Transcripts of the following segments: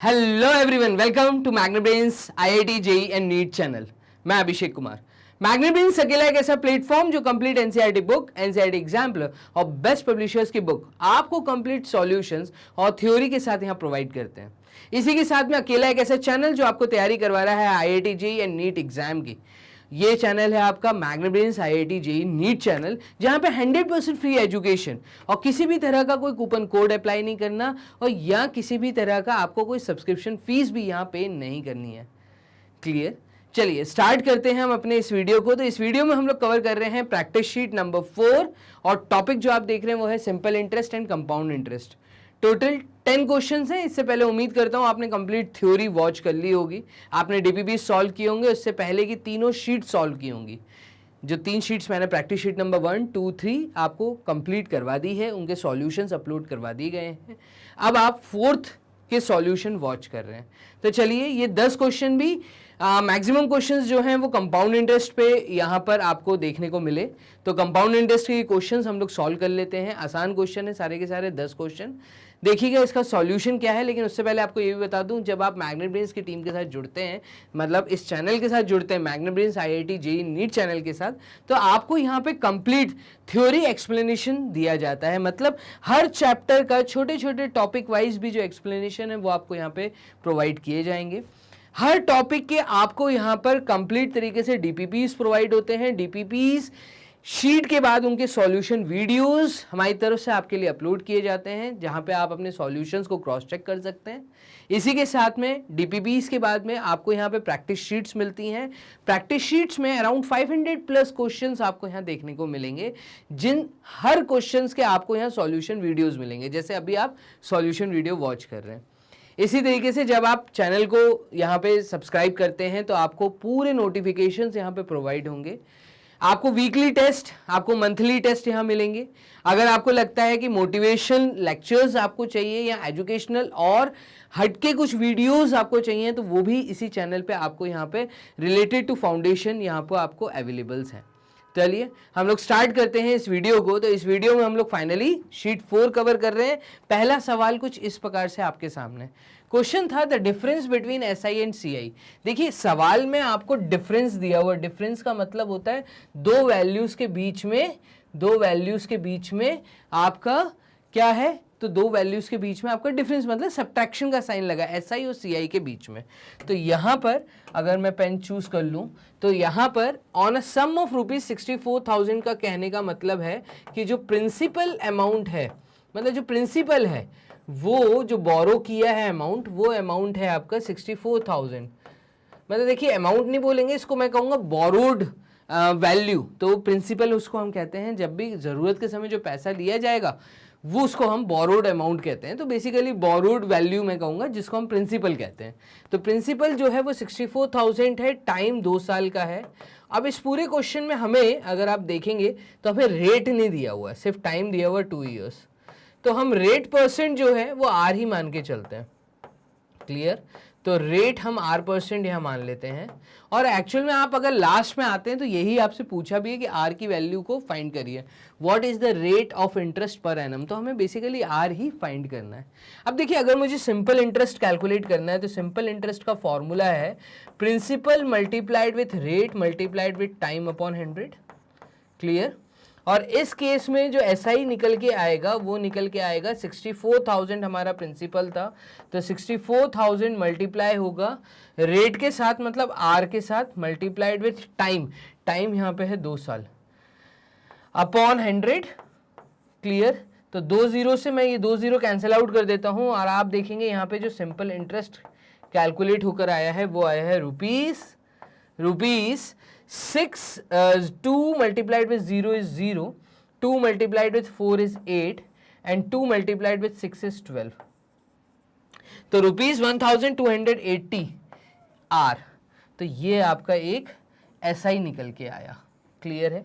Hello everyone, welcome to Magnebrains IIT JEE and NEET channel. मैं Abhishek Kumar. Magnebrains अकेला एक ऐसा प्लेटफॉर्म जो complete NCERT book, NCERT exemplar और बेस्ट पब्लिशर्स की बुक आपको कंप्लीट सॉल्यूशंस और थ्योरी के साथ यहाँ प्रोवाइड करते हैं। इसी के साथ में अकेला एक ऐसा चैनल जो आपको तैयारी करवा रहा है IIT JEE and NEET exam की। ये चैनल है आपका Magnebrains IIT JEE NEET channel, जहां पे 100% फ्री एजुकेशन और किसी भी तरह का कोई कूपन कोड अप्लाई नहीं करना और या किसी भी तरह का आपको कोई सब्सक्रिप्शन फीस भी यहाँ पे नहीं करनी है। क्लियर? चलिए स्टार्ट करते हैं हम अपने इस वीडियो को। तो इस वीडियो में हम लोग कवर कर रहे हैं प्रैक्टिस शीट नंबर 4 और टॉपिक जो आप देख रहे हैं वो है simple interest and compound interest. Total 10 questions हैं। इससे पहले उम्मीद करता हूं आपने कंप्लीट थ्योरी वॉच कर ली होगी, आपने डीपीपी सॉल्व किए होंगे, उससे पहले की तीनों शीट सॉल्व की होंगी। जो 3 शीट्स मैंने प्रैक्टिस शीट नंबर 1, 2, 3 आपको कंप्लीट करवा दी है, उनके सॉल्यूशंस अपलोड करवा दिए गए हैं। अब आप 4th के सॉल्यूशन वॉच कर रहे हैं। तो चलिए, ये 10 क्वेश्चन भी मैक्सिमम क्वेश्चंस जो हैं वो कंपाउंड इंटरेस्ट पे यहाँ पर आपको देखने को मिले। तो कंपाउंड इंटरेस्ट के क्वेश्चंस हम लोग सॉल्व कर लेते हैं। आसान क्वेश्चन है सारे के सारे, 10 क्वेश्चन। देखिएगा इसका सॉल्यूशन क्या है। लेकिन उससे पहले आपको ये भी बता दूं, जब आप मैग्नेब्रेन्स की टीम के साथ जुड़ते हैं, मतलब इस चैनल के साथ जुड़ते हैं, मैग्नेब्रेन्स आईआईटी जेई नीट चैनल के साथ, तो आपको यहाँ पे कंप्लीट थ्योरी एक्सप्लेनेशन दिया जाता है। मतलब हर चैप्टर का छोटे छोटे टॉपिक वाइज भी जो एक्सप्लेनेशन है वो आपको यहाँ पे प्रोवाइड किए जाएंगे। हर टॉपिक के आपको यहाँ पर कंप्लीट तरीके से डीपीपीज प्रोवाइड होते हैं। डीपीपीज शीट के बाद उनके सॉल्यूशन वीडियोस हमारी तरफ से आपके लिए अपलोड किए जाते हैं, जहां पे आप अपने सॉल्यूशंस को क्रॉस चेक कर सकते हैं। इसी के साथ में डीपीपीज के बाद में आपको यहाँ पे प्रैक्टिस शीट्स मिलती हैं। प्रैक्टिस शीट्स में अराउंड 500 प्लस क्वेश्चंस आपको यहाँ देखने को मिलेंगे, जिन हर क्वेश्चंस के आपको यहाँ सॉल्यूशन वीडियोस मिलेंगे, जैसे अभी आप सॉल्यूशन वीडियो वॉच कर रहे हैं। इसी तरीके से जब आप चैनल को यहाँ पे सब्सक्राइब करते हैं तो आपको पूरे नोटिफिकेशंस यहाँ पे प्रोवाइड होंगे। आपको वीकली टेस्ट, आपको मंथली टेस्ट यहाँ मिलेंगे। अगर आपको लगता है कि मोटिवेशन लेक्चर्स आपको चाहिए या एजुकेशनल और हटके कुछ वीडियोस आपको चाहिए, तो वो भी इसी चैनल पे आपको यहाँ पे रिलेटेड टू फाउंडेशन यहाँ पर आपको अवेलेबल्स हैं। चलिए हम लोग स्टार्ट करते हैं इस वीडियो को। तो इस वीडियो में हम लोग फाइनली शीट 4 कवर कर रहे हैं। पहला सवाल कुछ इस प्रकार से आपके सामने क्वेश्चन था, the difference between SI and CI. देखिए सवाल में आपको डिफरेंस दिया हुआ, डिफरेंस का मतलब होता है दो वैल्यूज के बीच में आपका क्या है, तो दो वैल्यूज के बीच में आपका डिफरेंस, मतलब सब्ट्रैक्शन का साइन लगा एसआई और सीआई के बीच में। तो यहाँ पर अगर मैं पेन चूज कर लूँ तो यहाँ पर ऑन अ सम ऑफ ₹64,000 का कहने का मतलब है कि जो प्रिंसिपल अमाउंट है, मतलब जो प्रिंसिपल है वो जो बोरो किया है अमाउंट, वो अमाउंट है आपका 64,000। मतलब देखिए अमाउंट नहीं बोलेंगे इसको, मैं कहूँगा बोरोड वैल्यू। तो प्रिंसिपल उसको हम कहते हैं, जब भी ज़रूरत के समय जो पैसा लिया जाएगा वो उसको हम बोरोड अमाउंट कहते हैं। तो बेसिकली बोरोड वैल्यू मैं कहूँगा, जिसको हम प्रिंसिपल कहते हैं। तो प्रिंसिपल जो है वो 64,000 है, टाइम 2 साल का है। अब इस पूरे क्वेश्चन में हमें अगर आप देखेंगे तो हमें रेट नहीं दिया हुआ है, सिर्फ टाइम दिया हुआ 2 ईयर्स। तो हम रेट परसेंट जो है वो आर ही मान के चलते हैं। क्लियर? तो रेट हम R% यहाँ मान लेते हैं। और एक्चुअल में आप अगर लास्ट में आते हैं तो यही आपसे पूछा भी है कि R की वैल्यू को फाइंड करिए, what is the rate of interest per annum. तो हमें बेसिकली R ही फाइंड करना है। अब देखिए अगर मुझे सिंपल इंटरेस्ट कैलकुलेट करना है तो सिंपल इंटरेस्ट का फॉर्मूला है principal multiplied with rate multiplied with time upon 100। Clear? और इस केस में जो एसआई निकल के आएगा वो निकल के आएगा 64,000 हमारा प्रिंसिपल था, तो 64,000 मल्टीप्लाई होगा रेट के साथ, मतलब आर के साथ, मल्टीप्लाइड विथ टाइम, टाइम यहाँ पे है 2 साल, अपॉन 100। क्लियर? तो 2 जीरो से मैं ये 2 जीरो कैंसिल आउट कर देता हूँ और आप देखेंगे यहाँ पे जो सिंपल इंटरेस्ट कैलकुलेट होकर आया है वो आया है rupees 2 multiplied with 0 is 0, 2 multiplied with 4 is 8 and 2 multiplied with 6 is 12। तो ₹1,280 R। तो ये आपका एक एसआई निकल के आया। क्लियर है?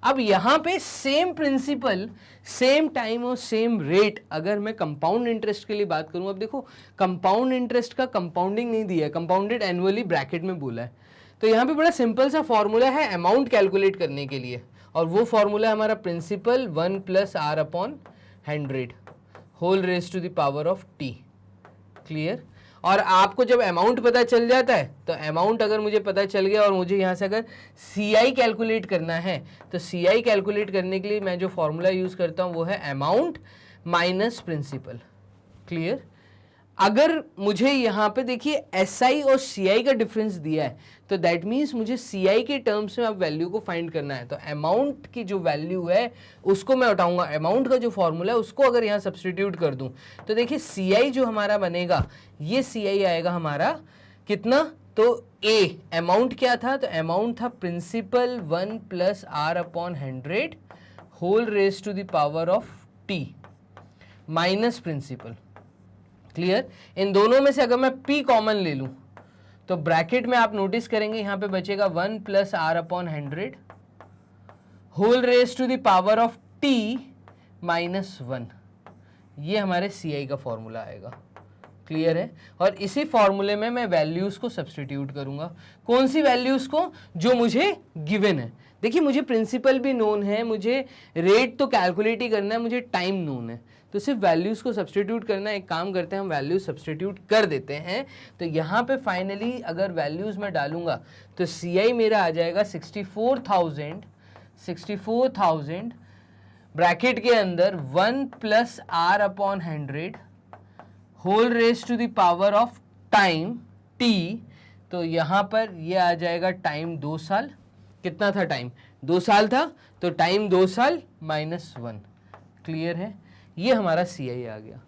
अब यहाँ पे सेम प्रिंसिपल, सेम टाइम और सेम रेट, अगर मैं कंपाउंड इंटरेस्ट के लिए बात करूँ, अब देखो कंपाउंड इंटरेस्ट का कंपाउंडिंग नहीं दिया है, कंपाउंडेड एनुअली ब्रैकेट में बोला है। तो यहाँ पे बड़ा सिंपल सा फॉर्मूला है अमाउंट कैलकुलेट करने के लिए, और वो फॉर्मूला है हमारा principal 1 + R/100 whole raise to the power of T। Clear? और आपको जब अमाउंट पता चल जाता है तो अमाउंट अगर मुझे पता चल गया और मुझे यहाँ से अगर CI कैलकुलेट करना है तो CI कैलकुलेट करने के लिए मैं जो फॉर्मूला यूज़ करता हूँ वो है अमाउंट माइनस प्रिंसिपल। क्लियर? अगर मुझे यहाँ पे देखिए SI और CI का डिफरेंस दिया है तो दैट मीन्स मुझे CI के टर्म्स में अब वैल्यू को फाइंड करना है। तो अमाउंट की जो वैल्यू है उसको मैं उठाऊंगा, अमाउंट का जो फॉर्मूला है उसको अगर यहाँ सब्सटीट्यूट कर दूं तो देखिए CI जो हमारा बनेगा ये CI आएगा हमारा कितना, तो A अमाउंट क्या था, तो अमाउंट था principal 1 + R/100 whole raise to the power of T minus principal. Clear? इन दोनों में से अगर मैं P कॉमन ले लूं तो ब्रैकेट में आप नोटिस करेंगे यहां पे बचेगा 1 + R/100 whole raise to the power of T -1। ये हमारे CI का फॉर्मूला आएगा। क्लियर है? और इसी फॉर्मूले में मैं वैल्यूज को सब्सटीट्यूट करूंगा। कौन सी वैल्यूज को? जो मुझे गिवन है। देखिए मुझे प्रिंसिपल भी नोन है, मुझे रेट तो कैलकुलेट ही करना है, मुझे टाइम नोन है, तो सिर्फ वैल्यूज को सब्सटीट्यूट करना है। एक काम करते हैं, हम वैल्यूज सब्सटीट्यूट कर देते हैं। तो यहाँ पे फाइनली अगर वैल्यूज में डालूंगा तो CI मेरा आ जाएगा 64,000 ब्रैकेट के अंदर 1 + R/100 whole raise to the power of time T। तो यहाँ पर ये आ जाएगा टाइम 2 साल। कितना था टाइम? 2 साल था, तो टाइम 2 साल -1। क्लियर है? ये हमारा CI आ गया।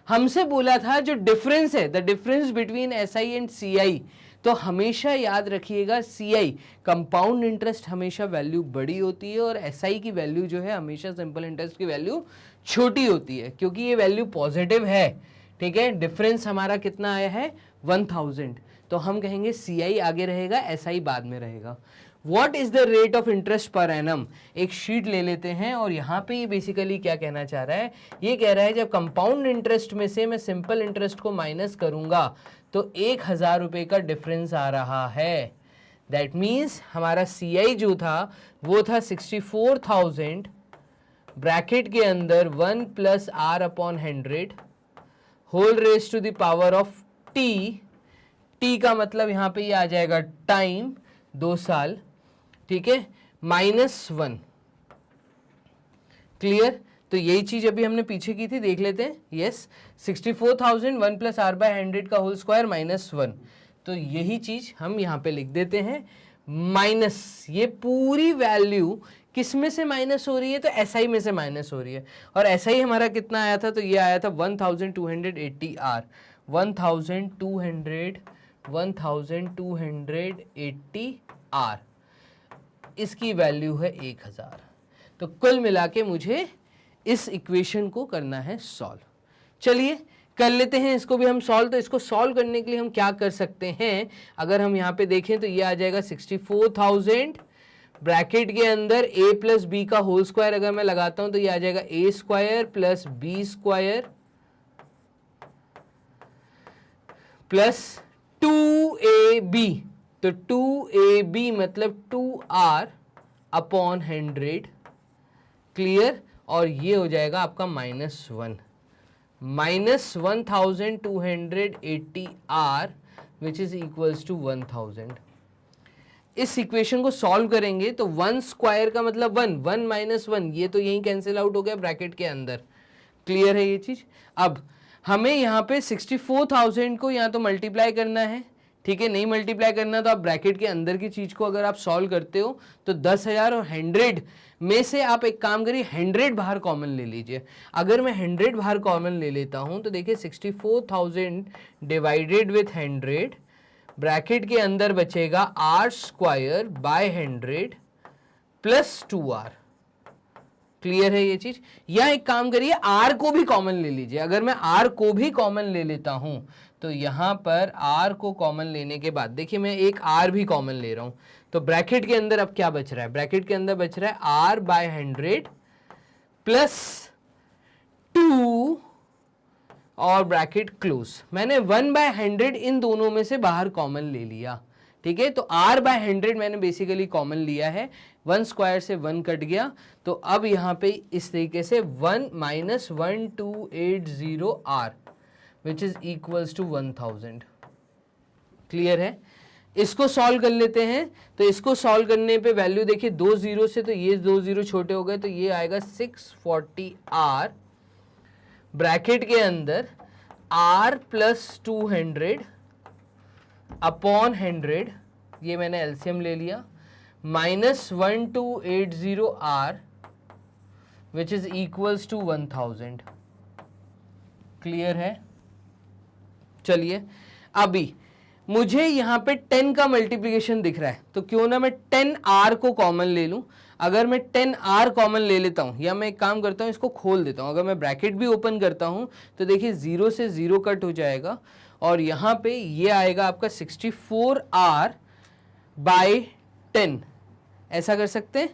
हमसे बोला था जो डिफरेंस है, the difference between SI and CI, तो हमेशा याद रखिएगा CI कंपाउंड इंटरेस्ट हमेशा वैल्यू बड़ी होती है और SI की वैल्यू जो है हमेशा सिंपल इंटरेस्ट की वैल्यू छोटी होती है, क्योंकि ये वैल्यू पॉजिटिव है। ठीक है? डिफरेंस हमारा कितना आया है? 1000। तो हम कहेंगे CI आगे रहेगा, SI बाद में रहेगा। What is the rate of interest per annum? एक शीट ले लेते हैं और यहाँ पे ये बेसिकली क्या कहना चाह रहा है? ये कह रहा है जब कंपाउंड इंटरेस्ट में से मैं सिंपल इंटरेस्ट को माइनस करूंगा तो 1000 रुपये का डिफरेंस आ रहा है। दैट मीन्स हमारा CI जो था वो था 64,000 ब्रैकेट के अंदर 1 + R/100 whole raise to the power of T। T का मतलब यहाँ पे ये आ जाएगा टाइम 2 साल। ठीक है? -1। क्लियर? तो यही चीज अभी हमने पीछे की थी, देख लेते हैं। यस, 64,000 1 + R/100 का होल स्क्वायर -1। तो यही चीज हम यहाँ पे लिख देते हैं। माइनस ये पूरी वैल्यू किस में से माइनस हो रही है? तो SI में से माइनस हो रही है। और SI हमारा कितना आया था? तो ये आया था 1280 R। 1280 R, इसकी वैल्यू है 1000। तो कुल मिला के मुझे इस इक्वेशन को करना है सॉल्व। चलिए कर लेते हैं इसको भी हम सॉल्व। तो इसको सॉल्व करने के लिए हम क्या कर सकते हैं? अगर हम यहाँ पे देखें तो ये आ जाएगा 64,000 ब्रैकेट के अंदर A + B का होल स्क्वायर अगर मैं लगाता हूं तो ये आ जाएगा A² + B² + 2AB। तो 2AB मतलब 2R/100। क्लियर? और ये हो जाएगा आपका -1 -1280 R which is equals to 1000। इस इक्वेशन को सॉल्व करेंगे तो 1 स्क्वायर का मतलब 1, 1 - 1, ये तो यहीं कैंसिल आउट हो गया ब्रैकेट के अंदर। क्लियर है ये चीज? अब हमें यहाँ पे 64,000 को यहाँ तो मल्टीप्लाई करना है। ठीक है? नहीं मल्टीप्लाई करना तो आप ब्रैकेट के अंदर की चीज को अगर आप सॉल्व करते हो तो 10,000 और 100 में से आप एक काम करिए 100 बाहर कॉमन ले लीजिए। अगर मैं 100 बाहर कॉमन ले लेता हूं तो देखिए 64,000 डिवाइडेड विथ 100 ब्रैकेट के अंदर बचेगा R² bye 100 plus 2R। Clear है ये चीज? या एक काम करिए R को भी कॉमन ले लीजिए। अगर मैं R को भी कॉमन ले लेता हूं तो यहां पर R को कॉमन लेने के बाद देखिए मैं एक R भी कॉमन ले रहा हूं तो ब्रैकेट के अंदर अब क्या बच रहा है? ब्रैकेट के अंदर बच रहा है R बाय 100 प्लस 2 और ब्रैकेट क्लोज। मैंने 1 बाय 100 इन दोनों में से बाहर कॉमन ले लिया। ठीक है? तो R बाय 100 मैंने बेसिकली कॉमन लिया है। 1 स्क्वायर से 1 कट गया तो अब यहाँ पे इस तरीके से 1 - 1280 R which is equals to 1000। Clear है? इसको सॉल्व कर लेते हैं। तो इसको सॉल्व करने पे वैल्यू देखिए 2 जीरो से, तो ये 2 जीरो छोटे हो गए, तो ये आएगा 640R ब्रैकेट के अंदर R प्लस 200 अपॉन 100, ये मैंने एलसीएम ले लिया, minus 1280R which is equals to 1000। Clear है? चलिए अभी मुझे यहाँ पे 10 का मल्टीप्लिकेशन दिख रहा है, तो क्यों ना मैं 10R को कॉमन ले लूं। अगर मैं 10R कॉमन ले लेता हूं, या मैं एक काम करता हूं, इसको खोल देता हूं, अगर मैं ब्रैकेट भी ओपन करता हूं तो देखिए 0 से 0 कट हो जाएगा, और यहाँ पे ये आएगा आपका 64R बाय 10। ऐसा कर सकते हैं,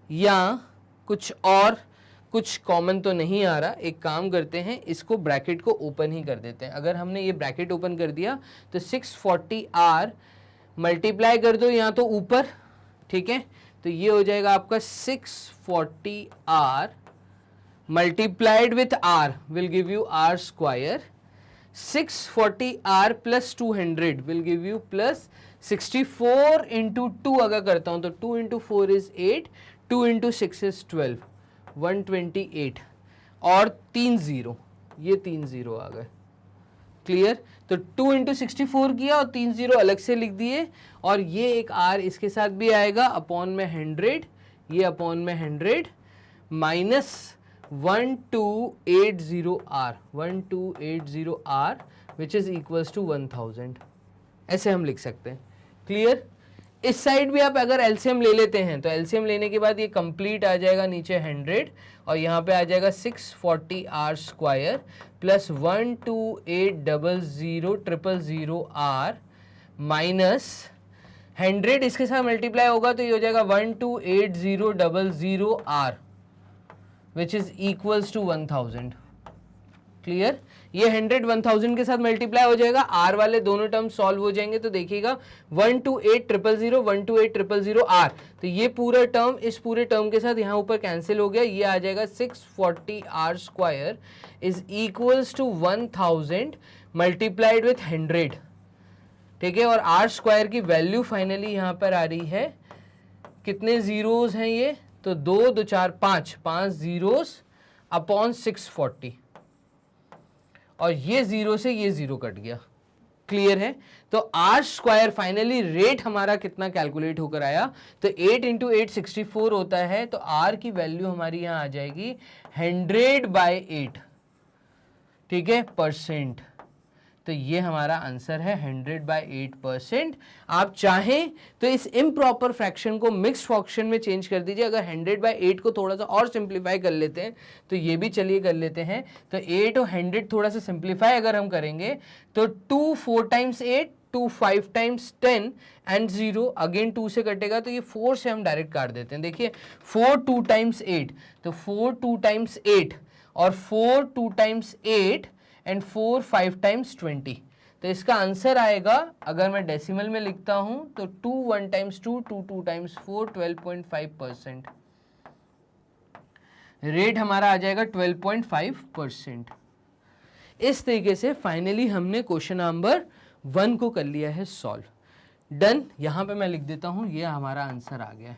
या कुछ कॉमन तो नहीं आ रहा, एक काम करते हैं, इसको ब्रैकेट को ओपन ही कर देते हैं। अगर हमने ये ब्रैकेट ओपन कर दिया तो 640R मल्टीप्लाई कर दो यहाँ तो ऊपर, ठीक है, तो ये हो जाएगा आपका 640R multiplied with R will give you R square, 640R plus 200 will give you plus 64 into 2 अगर करता हूं तो 2 इंटू 4 इज 8, 2 इंटू 6 इज 12, 128 और 3 जीरो, ये 3 जीरो आ गए। क्लियर? तो 2 इंटू 64 किया और 3 जीरो अलग से लिख दिए, और ये एक R इसके साथ भी आएगा, अपॉन में 100, ये अपॉन में 100 minus 1280R, 1280R which is equals to 1000। ऐसे हम लिख सकते हैं। क्लियर? इस साइड भी आप अगर एलसीएम ले लेते हैं तो एलसीएम लेने के बाद ये कंप्लीट आ जाएगा नीचे 100, और यहाँ पे आ जाएगा 640R square plus 12800000R minus 100 इसके साथ मल्टीप्लाई होगा तो ये हो जाएगा 128000R which is equals to 1000। Clear? ये 100 1000 के साथ मल्टीप्लाई हो जाएगा, R वाले दोनों टर्म सॉल्व हो जाएंगे, तो देखिएगा 128000 128000R, तो ये पूरा टर्म इस पूरे टर्म के साथ यहाँ ऊपर कैंसिल हो गया, ये आ जाएगा 640R square is equals to 1000 multiplied with 100। ठीक है, और R स्क्वायर की वैल्यू फाइनली यहाँ पर आ रही है, कितने जीरोस हैं ये, तो 2 2 4 5 जीरोस अपॉन 640, और ये जीरो से ये जीरो कट गया। क्लियर है? तो R स्क्वायर फाइनली रेट हमारा कितना कैलकुलेट होकर आया, तो 8 इंटू 8 64 होता है, तो R की वैल्यू हमारी यहां आ जाएगी 100/8। ठीक है, परसेंट। तो ये हमारा आंसर है 100/8%। आप चाहें तो इस इम्प्रॉपर फ्रैक्शन को मिक्स फ्रैक्शन में चेंज कर दीजिए। अगर 100/8 को थोड़ा सा और सिंप्लीफाई कर लेते हैं तो ये भी चलिए कर लेते हैं। तो 8 और 100 थोड़ा सा सिंप्लीफाई अगर हम करेंगे तो 2 4 टाइम्स 8, 2 5 टाइम्स 10 एंड 0 अगेन 2 से कटेगा, तो ये 4 से हम डायरेक्ट काट देते हैं। देखिए 4 2 टाइम्स 8, तो 4 2 टाइम्स 8 और 4 2 टाइम्स 8 एंड 4 5 टाइम्स 20। तो इसका आंसर आएगा, अगर मैं डेसिमल में लिखता हूं तो 2 1 टाइम्स 2, 2 2 टाइम्स 4, 12.5%। रेट हमारा आ जाएगा 12.5%। इस तरीके से फाइनली हमने क्वेश्चन नंबर 1 को कर लिया है सॉल्व। डन। यहां पे मैं लिख देता हूं, ये हमारा आंसर आ गया है,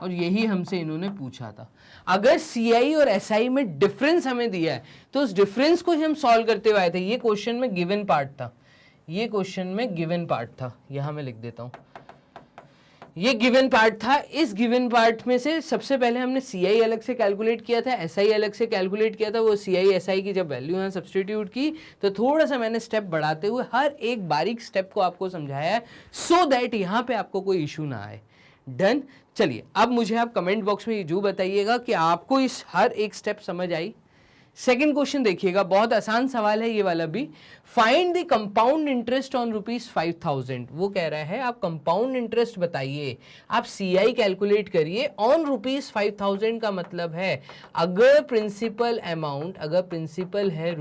और यही हमसे इन्होंने पूछा था। अगर CI और SI में डिफरेंस हमें दिया है तो उस डिफरेंस को ही हम सॉल्व करते हुए आए थे। ये क्वेश्चन में गिवन पार्ट था, ये क्वेश्चन में गिवन पार्ट था, यहां मैं लिख देता हूं, ये गिवन पार्ट था। इस गिवन पार्ट में से सबसे पहले हमने CI अलग से कैलकुलेट किया था, SI अलग से कैलकुलेट किया था। वो CI SI की जब वैल्यू यहाँ सब्सटीट्यूट की तो थोड़ा सा मैंने स्टेप बढ़ाते हुए हर एक बारीक स्टेप को आपको समझाया है, सो दैट यहाँ पे आपको कोई इशू ना आए। डन। चलिए अब मुझे आप कमेंट बॉक्स में जो बताइएगा कि आपको इस हर एक स्टेप समझ आई। सेकंड क्वेश्चन देखिएगा, बहुत आसान सवाल है ये वाला भी। Find the compound interest on ₹5000। वो कह रहा है आप कंपाउंड इंटरेस्ट बताइए, आप CI कैलकुलेट करिए ऑन ₹5000 का मतलब है अगर प्रिंसिपल अमाउंट, अगर प्रिंसिपल है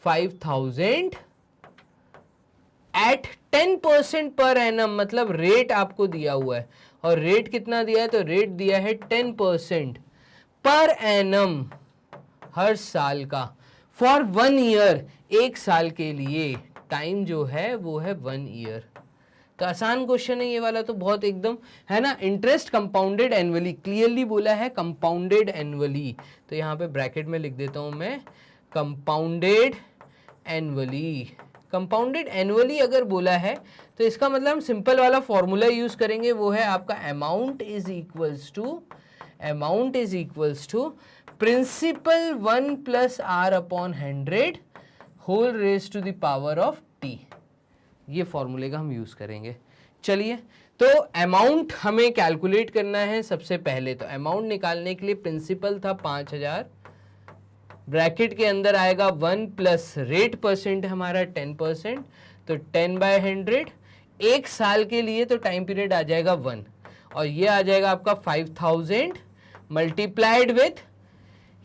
₹5000 एट 10% पर एनम, मतलब रेट आपको दिया हुआ है, और रेट कितना दिया है, तो रेट दिया है 10% पर एनम हर साल का, फॉर 1 ईयर, एक साल के लिए। टाइम जो है वो है 1 ईयर। तो आसान क्वेश्चन है ये वाला, तो बहुत एकदम है ना। इंटरेस्ट कंपाउंडेड एनुअली, क्लियरली बोला है कंपाउंडेड एनुअली, तो यहाँ पे ब्रैकेट में लिख देता हूँ मैं कंपाउंडेड एनुअली। कंपाउंडेड एनुअली अगर बोला है तो इसका मतलब हम सिंपल वाला फॉर्मूला यूज करेंगे, वो है आपका amount is equals to principal 1 plus R upon 100 whole raise to the power of T. ये फॉर्मूले का हम यूज करेंगे। चलिए, तो अमाउंट हमें कैलकुलेट करना है सबसे पहले। तो अमाउंट निकालने के लिए प्रिंसिपल था 5000, ब्रैकेट के अंदर आएगा 1 प्लस रेट परसेंट हमारा 10%, तो 10/100। एक साल के लिए तो टाइम पीरियड आ जाएगा 1, और ये आ जाएगा आपका 5000 मल्टीप्लाइड विथ,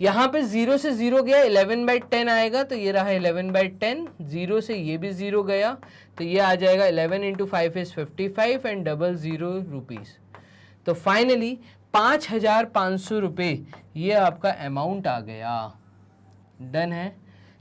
यहाँ पे 0 से 0 गया 11/10 आएगा, तो ये रहा 11/10, 0 से ये भी 0 गया, तो ये आ जाएगा 11 × 5 इज 55 एंड 00 रुपीज़। तो फाइनली 5500 रुपये ये आपका अमाउंट आ गया। डन है।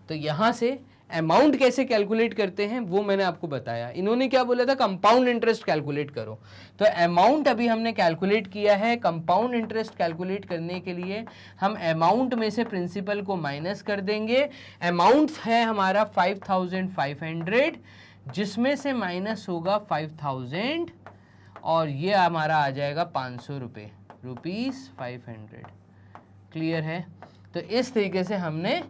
तो यहाँ से अमाउंट कैसे कैलकुलेट करते हैं वो मैंने आपको बताया। इन्होंने क्या बोला था, कंपाउंड इंटरेस्ट कैलकुलेट करो। तो अमाउंट अभी हमने कैलकुलेट किया है। कंपाउंड इंटरेस्ट कैलकुलेट करने के लिए हम अमाउंट में से प्रिंसिपल को माइनस कर देंगे। अमाउंट है हमारा 5500, जिसमें से माइनस होगा 5000, और ये हमारा आ जाएगा 500 रुपये, ₹500। क्लियर है। तो इस तरीके से हमने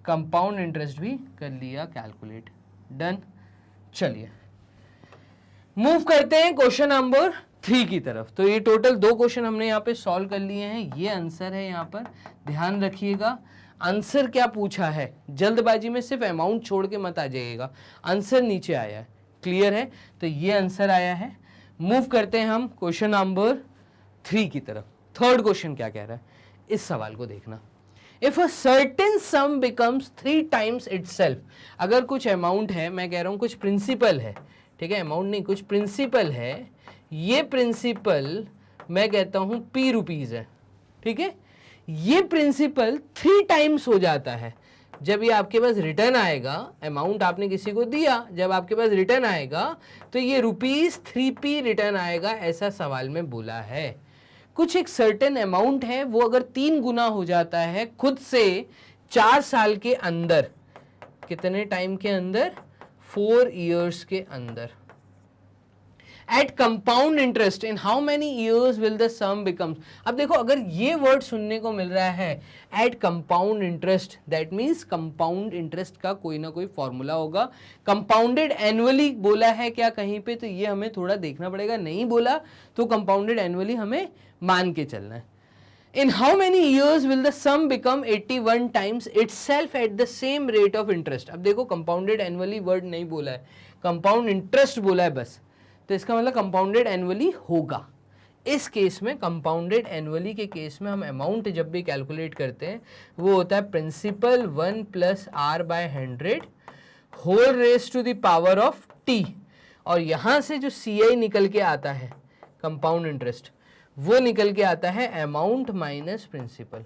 कंपाउंड इंटरेस्ट भी कर लिया कैलकुलेट। डन। चलिए मूव करते हैं क्वेश्चन नंबर 3 की तरफ। तो ये टोटल 2 क्वेश्चन हमने यहाँ पे सॉल्व कर लिए हैं। ये आंसर है, यहाँ पर ध्यान रखिएगा। आंसर क्या पूछा है, जल्दबाजी में सिर्फ अमाउंट छोड़ के मत आ जाइएगा, आंसर नीचे आया है। क्लियर है। तो ये आंसर आया है। मूव करते हैं हम क्वेश्चन नंबर 3 की तरफ। थर्ड क्वेश्चन क्या कह रहा है, इस सवाल को देखना। If a certain sum becomes 3 times itself, अगर कुछ अमाउंट है, मैं कह रहा हूँ कुछ प्रिंसिपल है, ठीक है, अमाउंट नहीं, कुछ प्रिंसिपल है, ये प्रिंसिपल मैं कहता हूँ P रुपीज़ है, ठीक है, ये प्रिंसिपल 3 टाइम्स हो जाता है। जब ये आपके पास रिटर्न आएगा, अमाउंट आपने किसी को दिया, जब आपके पास रिटर्न आएगा तो ये ₹3p रिटर्न आएगा, ऐसा सवाल में बोला है। कुछ एक सर्टेन अमाउंट है, वो अगर 3 गुना हो जाता है खुद से 4 साल के अंदर, कितने टाइम के अंदर, 4 इयर्स के अंदर, at compound interest in how many years will the sum becomes. अब देखो, अगर ये वर्ड सुनने को मिल रहा है at compound interest, that means compound interest का कोई ना कोई फॉर्मूला होगा। कंपाउंडेड एनुअली बोला है क्या कहीं पे, तो ये हमें थोड़ा देखना पड़ेगा। नहीं बोला तो कंपाउंडेड एनुअली हमें मान के चलना है। In how many years will the sum become 81 times itself at the same rate of interest? अब देखो, कंपाउंडेड एनुअली वर्ड नहीं बोला है, कंपाउंड इंटरेस्ट बोला है बस, तो इसका मतलब कंपाउंडेड एनुअली होगा। इस केस में, कंपाउंडेड एनुअली के केस में, हम अमाउंट जब भी कैलकुलेट करते हैं वो होता है principal 1 plus r/100 whole raise to the power of t, और यहाँ से जो CI निकल के आता है कंपाउंड इंटरेस्ट, वो निकल के आता है अमाउंट माइनस प्रिंसिपल।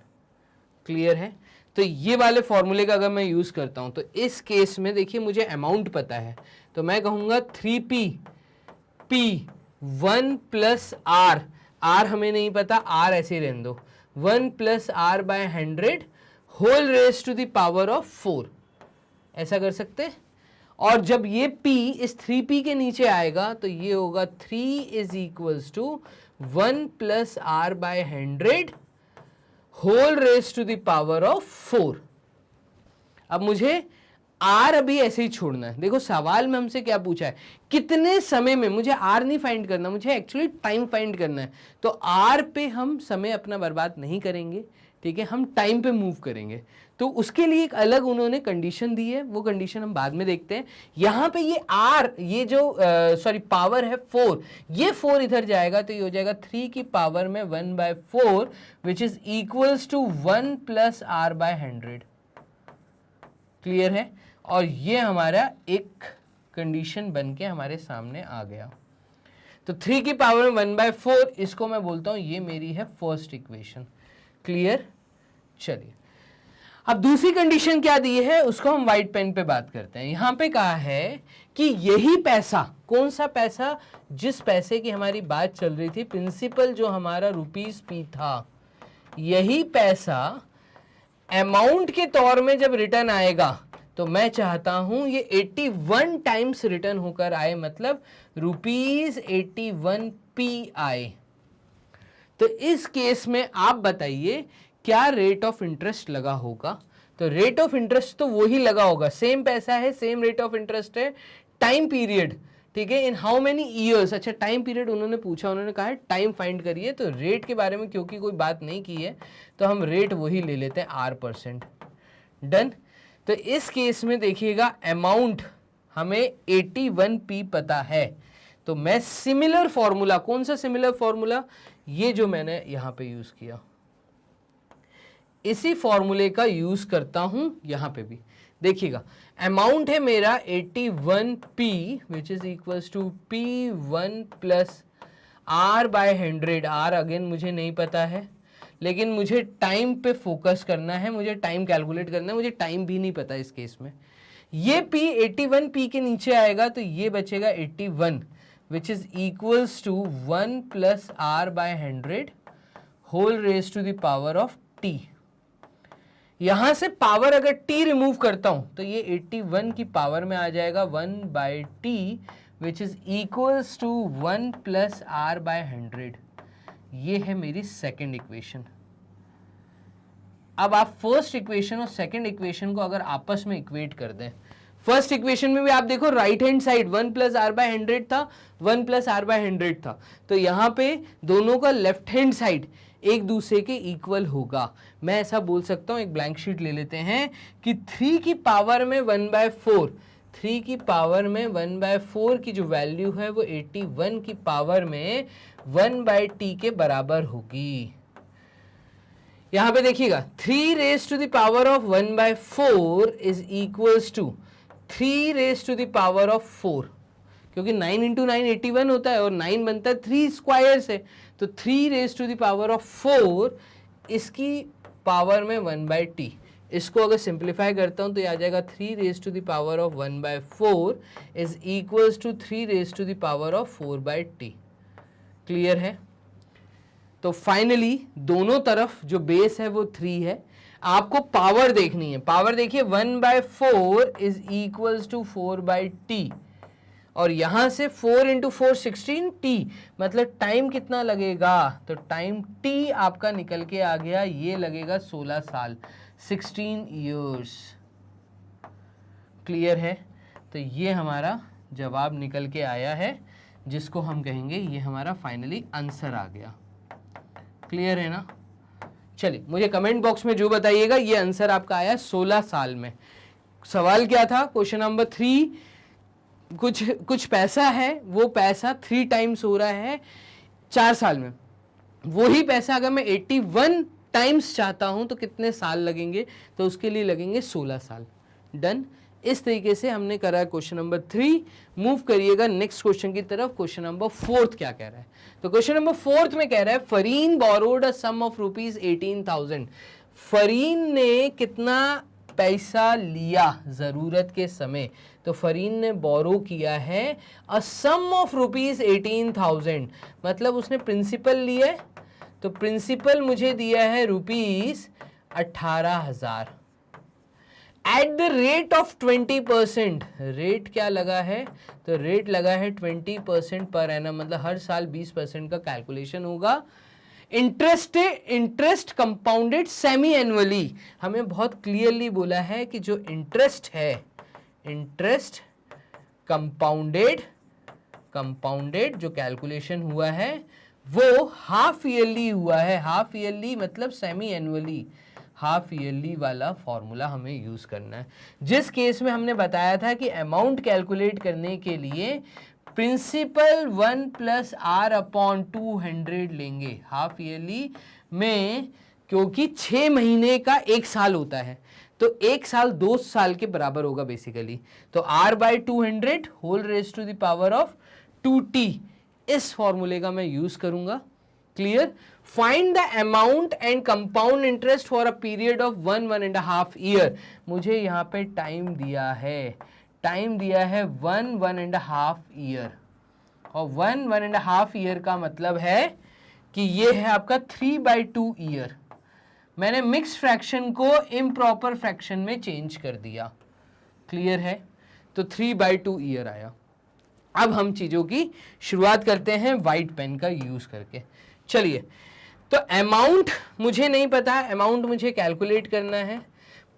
क्लियर है। तो ये वाले फॉर्मूले का अगर मैं यूज करता हूं तो इस केस में देखिए, मुझे अमाउंट पता है, तो मैं कहूंगा 3p 1 प्लस r, r हमें नहीं पता, r ऐसे ही रहने दो, 1 plus r/100 whole raise to the power of 4, ऐसा कर सकते हैं। और जब ये p इस 3p के नीचे आएगा तो ये होगा 3 is equals to 1 plus r/100 whole raise to the power of 4। अब मुझे r अभी ऐसे ही छोड़ना है। देखो, सवाल में हमसे क्या पूछा है, कितने समय में, मुझे r नहीं फाइंड करना, मुझे एक्चुअली टाइम फाइंड करना है। तो r पे हम समय अपना बर्बाद नहीं करेंगे, ठीक है, हम टाइम पे मूव करेंगे। तो उसके लिए एक अलग उन्होंने कंडीशन दी है, वो कंडीशन हम बाद में देखते हैं। यहाँ पे ये r, ये जो पावर है 4, ये 4 इधर जाएगा तो ये हो जाएगा 3 की पावर में 1/4 which is equals to 1 plus r/100। Clear है। और ये हमारा एक कंडीशन बन के हमारे सामने आ गया। तो 3 की पावर में 1/4, इसको मैं बोलता हूं ये मेरी है फर्स्ट इक्वेशन। क्लियर। चलिए अब दूसरी कंडीशन क्या दी है उसको हम व्हाइट पेन पे बात करते हैं। यहां पे कहा है कि यही पैसा, कौन सा पैसा, जिस पैसे की हमारी बात चल रही थी, प्रिंसिपल जो हमारा ₹P था, यही पैसा अमाउंट के तौर में जब रिटर्न आएगा तो मैं चाहता हूं ये 81 टाइम्स रिटर्न होकर आए, मतलब ₹81p आए। तो इस केस में आप बताइए क्या रेट ऑफ इंटरेस्ट लगा होगा। तो रेट ऑफ इंटरेस्ट तो वही लगा होगा, सेम पैसा है, सेम रेट ऑफ इंटरेस्ट है, टाइम पीरियड, ठीक है, इन हाउ मेनी ईयर्स। अच्छा टाइम पीरियड उन्होंने पूछा, उन्होंने कहा है टाइम फाइंड करिए, तो रेट के बारे में क्योंकि कोई बात नहीं की है तो हम रेट वही ले लेते हैं R%। डन। तो इस केस में देखिएगा अमाउंट हमें 81p पता है, तो मैं सिमिलर फॉर्मूला, कौन सा सिमिलर फॉर्मूला, ये जो मैंने यहां पे यूज किया, इसी फॉर्मूले का यूज करता हूं यहां पे भी। देखिएगा अमाउंट है मेरा 81p which is equals to P1 plus R/100। R again मुझे नहीं पता है, लेकिन मुझे टाइम पे फोकस करना है, मुझे टाइम कैलकुलेट करना है, मुझे टाइम भी नहीं पता इस केस में। ये P 81p के नीचे आएगा तो ये बचेगा 81 which is equals to 1 plus R/100 whole raise to the power of t। यहां से पावर अगर t रिमूव करता हूं तो ये 81 की पावर में आ जाएगा 1/t which is equals to 1 plus R/100। ये है मेरी सेकेंड इक्वेशन। अब आप फर्स्ट इक्वेशन और सेकेंड इक्वेशन को अगर आपस में इक्वेट कर दें, फर्स्ट इक्वेशन में भी आप देखो right hand side 1 plus R/100 था, 1 प्लस R/100 था, तो यहां पे दोनों का लेफ्ट हैंड साइड एक दूसरे के इक्वल होगा। मैं ऐसा बोल सकता हूं, एक ब्लैंक शीट ले लेते हैं कि 3 की पावर में 1/4, 3 की पावर में 1/4 की जो वैल्यू है वो 81 की पावर में 1/t के बराबर होगी। यहां पे देखिएगा 3 raise to the power of 1/4 is equals to 3 raise to the power of 4, क्योंकि 9 इंटू 9 81 होता है और 9 बनता है 3 स्क्वायर से, तो 3 raise to the power of 4 इसकी पावर में 1/t। इसको अगर सिंप्लीफाई करता हूं तो ये आ जाएगा 3 raise to the power of 1/4 is equals to 3 raise to the power of 4/t। Clear है? तो फाइनली दोनों तरफ जो बेस है वो 3 है। आपको पावर देखनी है, पावर देखिए 1/4 इज इक्वल्स टू 4/t, और यहां से 4 इंटू 4 16t, मतलब टाइम कितना लगेगा, तो टाइम t आपका निकल के आ गया, ये लगेगा 16 साल, 16 ईयर्स। क्लियर है? तो ये हमारा जवाब निकल के आया है, जिसको हम कहेंगे ये हमारा फाइनली आंसर आ गया। क्लियर है ना? चलिए मुझे कमेंट बॉक्स में जो बताइएगा ये आंसर आपका आया 16 साल में। सवाल क्या था? क्वेश्चन नंबर 3, कुछ पैसा है, वो पैसा 3 टाइम्स हो रहा है 4 साल में। वही पैसा अगर मैं 81 टाइम्स चाहता हूं तो कितने साल लगेंगे? तो उसके लिए लगेंगे 16 साल। डन। इस तरीके से हमने करा है क्वेश्चन नंबर 3। मूव करिएगा नेक्स्ट क्वेश्चन की तरफ। क्वेश्चन नंबर 4 क्या कह रहा है? तो क्वेश्चन नंबर 4 में कह रहा है Fareen borrowed a sum of ₹18,000। Fareen ने कितना पैसा लिया जरूरत के समय? तो फरीन ने बोरो किया है अ सम ऑफ ₹18,000, मतलब उसने प्रिंसिपल लिया है, तो प्रिंसिपल मुझे दिया है ₹18,000 at the rate of 20%। Rate क्या लगा है? तो रेट लगा है 20% पर एनम, मतलब हर साल 20% का कैलकुलेशन होगा। Interest compounded semi annually. हमें बहुत क्लियरली बोला है कि जो इंटरेस्ट है, इंटरेस्ट कंपाउंडेड जो कैलकुलेशन हुआ है वो हाफ ईयरली हुआ है। हाफ ईयरली मतलब सेमी एनुअली, हाफ ईयरली वाला फॉर्मूला हमें यूज करना है। जिस केस में हमने बताया था कि अमाउंट कैलकुलेट करने के लिए प्रिंसिपल 1 प्लस R/200 लेंगे हाफ ईयरली में, क्योंकि 6 महीने का 1 साल होता है, तो 1 साल 2 साल के बराबर होगा बेसिकली। तो R/200 whole raise to the power of 2t, इस फॉर्मूले का मैं यूज करूंगा। Clear? Find the amount and compound interest for a period of 1.5 year. मुझे यहाँ पे टाइम दिया है 1.5 ईयर, और 1.5 ईयर का मतलब है कि ये है आपका 3/2 ईयर। मैंने मिक्स फ्रैक्शन को इम्प्रॉपर फ्रैक्शन में चेंज कर दिया, क्लियर है? तो 3/2 ईयर आया। अब हम चीजों की शुरुआत करते हैं वाइट पेन का यूज करके। चलिए, तो अमाउंट मुझे नहीं पता, अमाउंट मुझे कैलकुलेट करना है।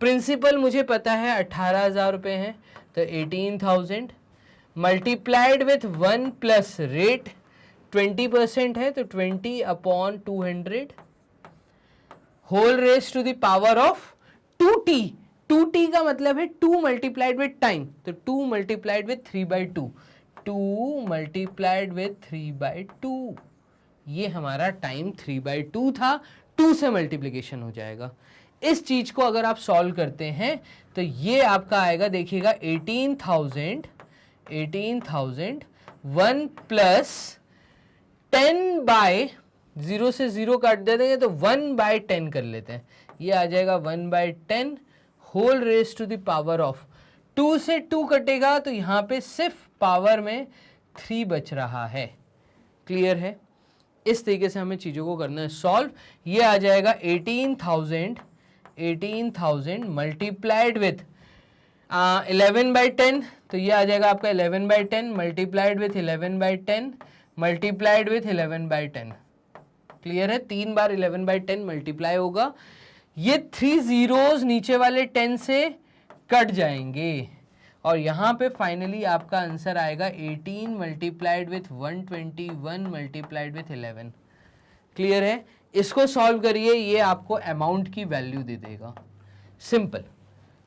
प्रिंसिपल मुझे पता है 18,000 रुपये है, तो 18,000 मल्टीप्लाइड विथ 1 प्लस रेट 20% है, तो 20/200 whole raise to the power of 2t। 2t का मतलब है 2 मल्टीप्लाइड विथ टाइम, तो 2 मल्टीप्लाइड विथ 3/2, 2 मल्टीप्लाइड विथ 3/2, ये हमारा टाइम 3/2 था। 2 से मल्टीप्लिकेशन हो जाएगा। इस चीज को अगर आप सॉल्व करते हैं तो ये आपका आएगा, देखिएगा 18,000 1 प्लस 10/0 से 0 काट दे देंगे तो 1/10 कर लेते हैं, ये आ जाएगा 1/10 whole raise to the power of 2 से 2 कटेगा तो यहाँ पे सिर्फ पावर में 3 बच रहा है, क्लियर है? इस तरीके से हमें चीज़ों को करना है सॉल्व। ये आ जाएगा 18,000 मल्टीप्लाइड विथ 11/10, तो ये आ जाएगा आपका 11/10 multiplied with 11/10 multiplied with 11/10, clear है? 3 बार 11/10 मल्टीप्लाई होगा। ये 3 जीरोस नीचे वाले 10 से कट जाएंगे और यहाँ पे फाइनली आपका आंसर आएगा 18 multiplied with 121 multiplied with 11, clear है? इसको सॉल्व करिए, ये आपको अमाउंट की वैल्यू दे देगा, सिंपल,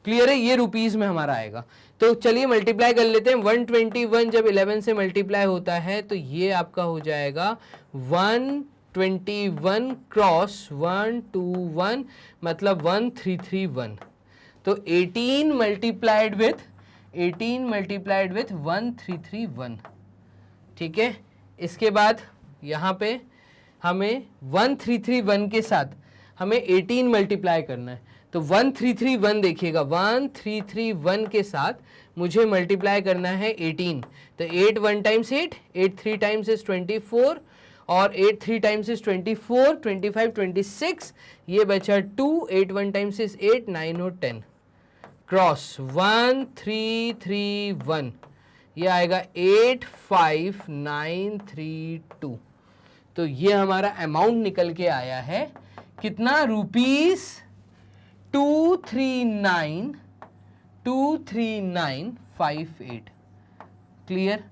क्लियर है? ये रुपीस में हमारा आएगा। तो चलिए मल्टीप्लाई कर लेते हैं। 121 जब 11 से मल्टीप्लाई होता है तो ये आपका हो जाएगा 121 क्रॉस 121 मतलब 1331, तो 18 मल्टीप्लाइड विथ 1331, ठीक है? इसके बाद यहाँ पे हमें 1331 के साथ हमें 18 मल्टीप्लाई करना है, तो 1331 देखिएगा, 1331 के साथ मुझे मल्टीप्लाई करना है 18, तो 8 1 टाइम्स 8, 8 3 टाइम्स इज 24, और 8 3 टाइम्स इज 24, 25 26, ये बचा 2, 8 1 टाइम्स इज 8, 9 और 10 क्रॉस 1331, ये आएगा 85932। तो ये हमारा अमाउंट निकल के आया है कितना? Rupees 23958, clear?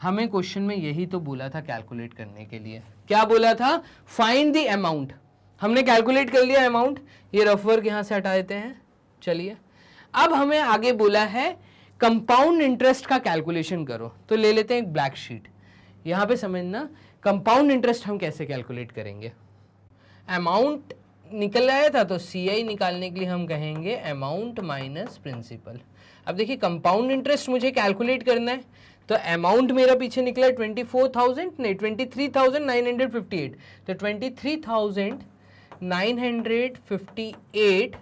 हमें क्वेश्चन में यही तो बोला था कैलकुलेट करने के लिए। क्या बोला था? Find the amount. हमने कैलकुलेट कर लिया अमाउंट, ये रफ वर्क यहां से हटा देते हैं। चलिए, अब हमें आगे बोला है कंपाउंड इंटरेस्ट का कैलकुलेशन करो, तो ले लेते हैं एक ब्लैक शीट। यहां पे समझना कंपाउंड इंटरेस्ट हम कैसे कैलकुलेट करेंगे। अमाउंट निकल आया था तो CI निकालने के लिए हम कहेंगे अमाउंट माइनस प्रिंसिपल। अब देखिए कंपाउंड इंटरेस्ट मुझे कैलकुलेट करना है, तो अमाउंट मेरा पीछे निकला 23,958, तो 23,958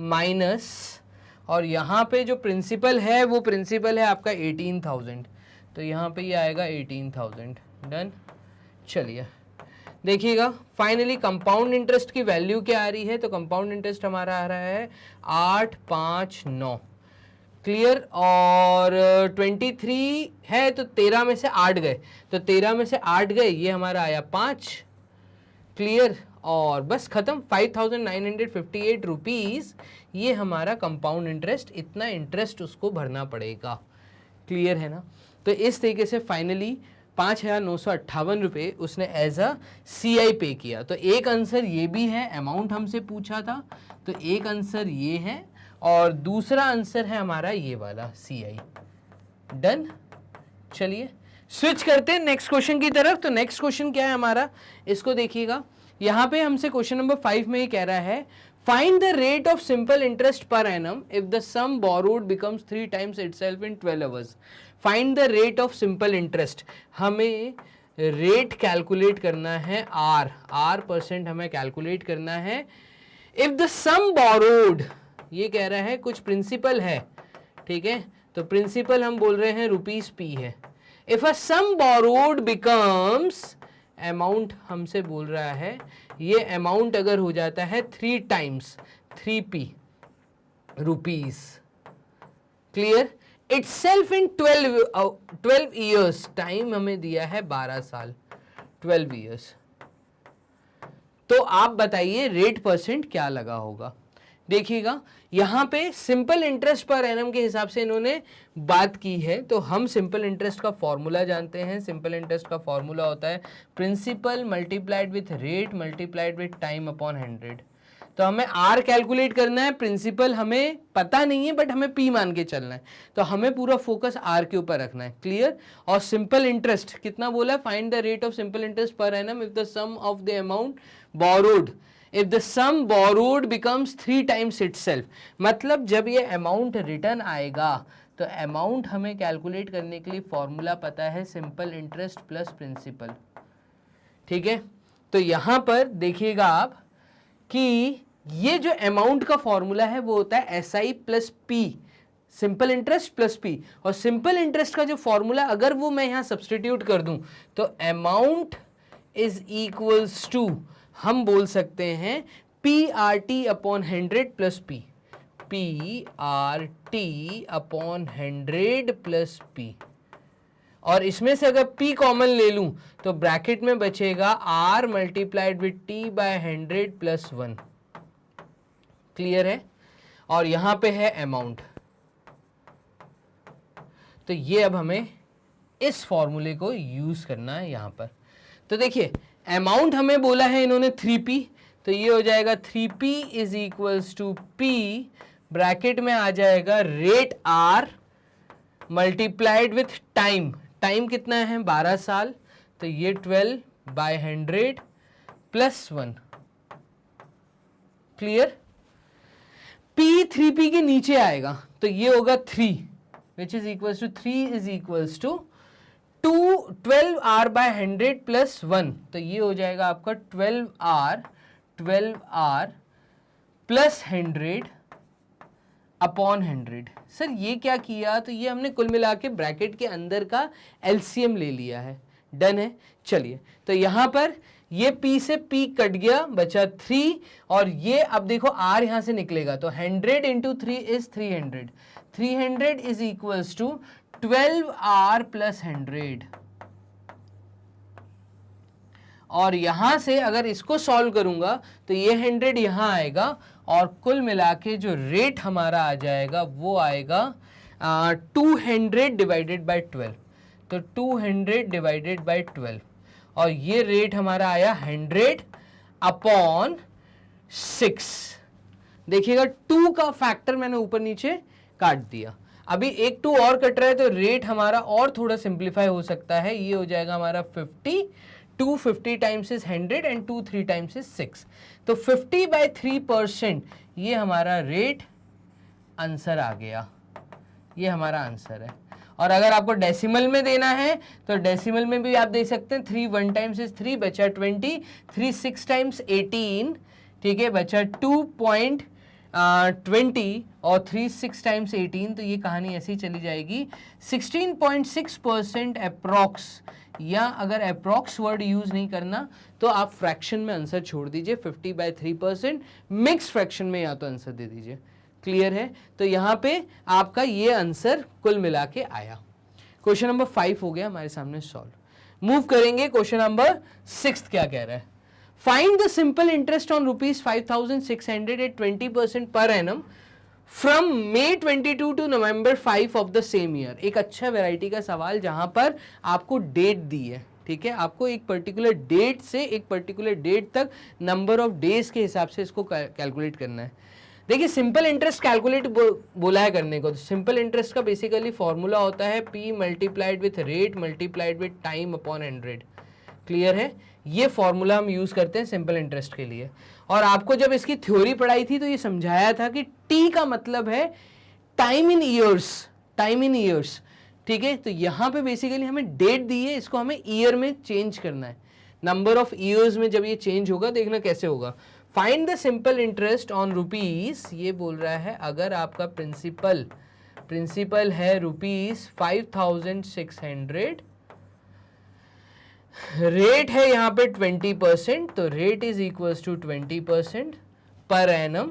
माइनस, और यहाँ पे जो प्रिंसिपल है वो प्रिंसिपल है आपका 18,000, तो यहाँ पे ये आएगा 18,000, डन। चलिए देखिएगा फाइनली कंपाउंड इंटरेस्ट की वैल्यू क्या आ रही है, तो कंपाउंड इंटरेस्ट हमारा आ रहा है 859, क्लियर? और 23 है तो 13 में से 8 गए, तो 13 में से 8 गए, ये हमारा आया 5, क्लियर? और बस खत्म, 5,958 रुपीज़, ये हमारा कंपाउंड इंटरेस्ट, इतना इंटरेस्ट उसको भरना पड़ेगा, क्लियर है ना? तो इस तरीके से फाइनली 5,958 रुपये उसने एज अ CI पे किया। तो एक आंसर ये भी है, अमाउंट हमसे पूछा था, तो एक आंसर ये है, और दूसरा आंसर है हमारा ये वाला CI, डन। चलिए स्विच करते हैं नेक्स्ट क्वेश्चन की तरफ। तो नेक्स्ट क्वेश्चन क्या है हमारा, इसको देखिएगा। यहाँ पे हमसे क्वेश्चन नंबर 5 में ये कह रहा है find the rate of simple interest per annum if the sum borrowed becomes 3 times itself in 12 hours। Find the rate of simple interest, हमें रेट कैलकुलेट करना है आर परसेंट हमें कैलकुलेट करना है। इफ द सम बोरोड, ये कह रहा है कुछ प्रिंसिपल है, ठीक है, तो प्रिंसिपल हम बोल रहे हैं रुपीस पी है। If a sum borrowed becomes, amount हमसे बोल रहा है, ये अमाउंट अगर हो जाता है 3 times 3p rupees, clear, itself in 12 years, time हमें दिया है 12 साल, 12 ईयर्स, तो आप बताइए रेट परसेंट क्या लगा होगा। देखिएगा यहाँ पे सिंपल इंटरेस्ट पर एनम के हिसाब से इन्होंने बात की है, तो हम सिंपल इंटरेस्ट का फॉर्मूला जानते हैं। सिंपल इंटरेस्ट का फॉर्मूला होता है principal multiplied with rate multiplied with time upon 100। तो हमें आर कैलकुलेट करना है, प्रिंसिपल हमें पता नहीं है बट हमें पी मान के चलना है, तो हमें पूरा फोकस आर के ऊपर रखना है, क्लियर। और सिंपल इंटरेस्ट कितना बोला, find the rate of simple interest per annum if the sum of the amount borrowed, if the sum borrowed becomes 3 times itself, मतलब जब ये अमाउंट रिटर्न आएगा तो अमाउंट हमें कैलकुलेट करने के लिए फॉर्मूला पता है सिंपल इंटरेस्ट प्लस प्रिंसिपल, ठीक है। तो यहां पर देखिएगा आप कि ये जो अमाउंट का फॉर्मूला है वो होता है SI plus P, simple interest plus P, और सिंपल इंटरेस्ट का जो फॉर्मूला अगर वो मैं यहां सब्सटीट्यूट कर दूं तो अमाउंट इज इक्वल्स टू, हम बोल सकते हैं PRT upon 100 plus P, PRT upon 100 plus P, और इसमें से अगर P कॉमन ले लूं तो ब्रैकेट में बचेगा R multiplied with T by 100 plus 1, clear है। और यहां पे है अमाउंट, तो ये अब हमें इस फॉर्मूले को यूज करना है यहां पर। तो देखिए अमाउंट हमें बोला है इन्होंने 3p, तो ये हो जाएगा 3p is equals to p, bracket में आ जाएगा rate r multiplied with time, time कितना है 12 साल, तो ये 12 bye 100 plus 1, clear. p 3p के नीचे आएगा तो ये होगा 3 which is equals to 3 is equals to 12r by 100 plus 1, तो ये हो जाएगा आपका 12r प्लस 100 अपॉन 100। सर ये क्या किया, तो ये हमने कुल मिला के ब्रैकेट के अंदर का एलसीएम ले लिया है, डन है। चलिए तो यहां पर ये p से p कट गया, बचा 3, और ये अब देखो r यहां से निकलेगा तो 100 into 3 is 300, 300 is equals to 12r plus 100, और यहां से अगर इसको सॉल्व करूंगा तो ये 100 यहां आएगा, और कुल मिला के जो रेट हमारा आ जाएगा वो आएगा 200 डिवाइडेड बाय 12, तो 200 डिवाइडेड बाय 12, और ये रेट हमारा आया 100 अपॉन 6। देखिएगा 2 का फैक्टर मैंने ऊपर नीचे काट दिया, अभी एक 2 और कट रहा है तो रेट हमारा और थोड़ा सिंप्लीफाई हो सकता है, ये हो जाएगा हमारा 50, 250 times is 100 and 2 3 times is 6, तो 50 बाय 3%, ये हमारा रेट आंसर आ गया, ये हमारा आंसर है। और अगर आपको डेसिमल में देना है तो डेसिमल में भी आप दे सकते हैं, 3 1 टाइम्स इज 3 बचा 20, 3 6 टाइम्स 18, ठीक है, बचा 2.20, और 3 6 टाइम्स 18, तो ये कहानी ऐसी चली जाएगी 16.6% अप्रॉक्स, या अगर अप्रॉक्स वर्ड यूज नहीं करना तो आप फ्रैक्शन में आंसर छोड़ दीजिए, 50 बाय 3%, मिक्स फ्रैक्शन में या तो आंसर दे दीजिए, क्लियर है। तो यहां पे आपका ये आंसर कुल मिला के आया। क्वेश्चन नंबर 5 हो गया हमारे सामने सॉल्व। मूव करेंगे क्वेश्चन नंबर 6, क्या कह रहा है, find the simple interest on ₹5,600 at 20% per annum from May 22 to November 5 of the same year. एक अच्छा वैरायटी का सवाल जहां पर आपको डेट दी है, ठीक है, आपको एक पर्टिकुलर डेट से एक पर्टिकुलर डेट तक नंबर ऑफ डेज के हिसाब से इसको कैलकुलेट करना है। देखिए सिंपल इंटरेस्ट कैलकुलेट बोला है करने को, तो सिंपल इंटरेस्ट का बेसिकली फॉर्मूला होता है p multiplied with rate multiplied with time upon 100, clear है। ये फॉर्मूला हम यूज करते हैं सिंपल इंटरेस्ट के लिए, और आपको जब इसकी थ्योरी पढ़ाई थी तो ये समझाया था कि t का मतलब है time in years, time in years, ठीक है। तो यहाँ पे बेसिकली हमें डेट दी है, इसको हमें ईयर में चेंज करना है। नंबर ऑफ ईयर्स में जब ये चेंज होगा देखना कैसे होगा। Find the simple interest on rupees, ये बोल रहा है अगर आपका प्रिंसिपल है रुपीज 5600, रेट है यहाँ पे 20%, तो rate is equals to 20% per annum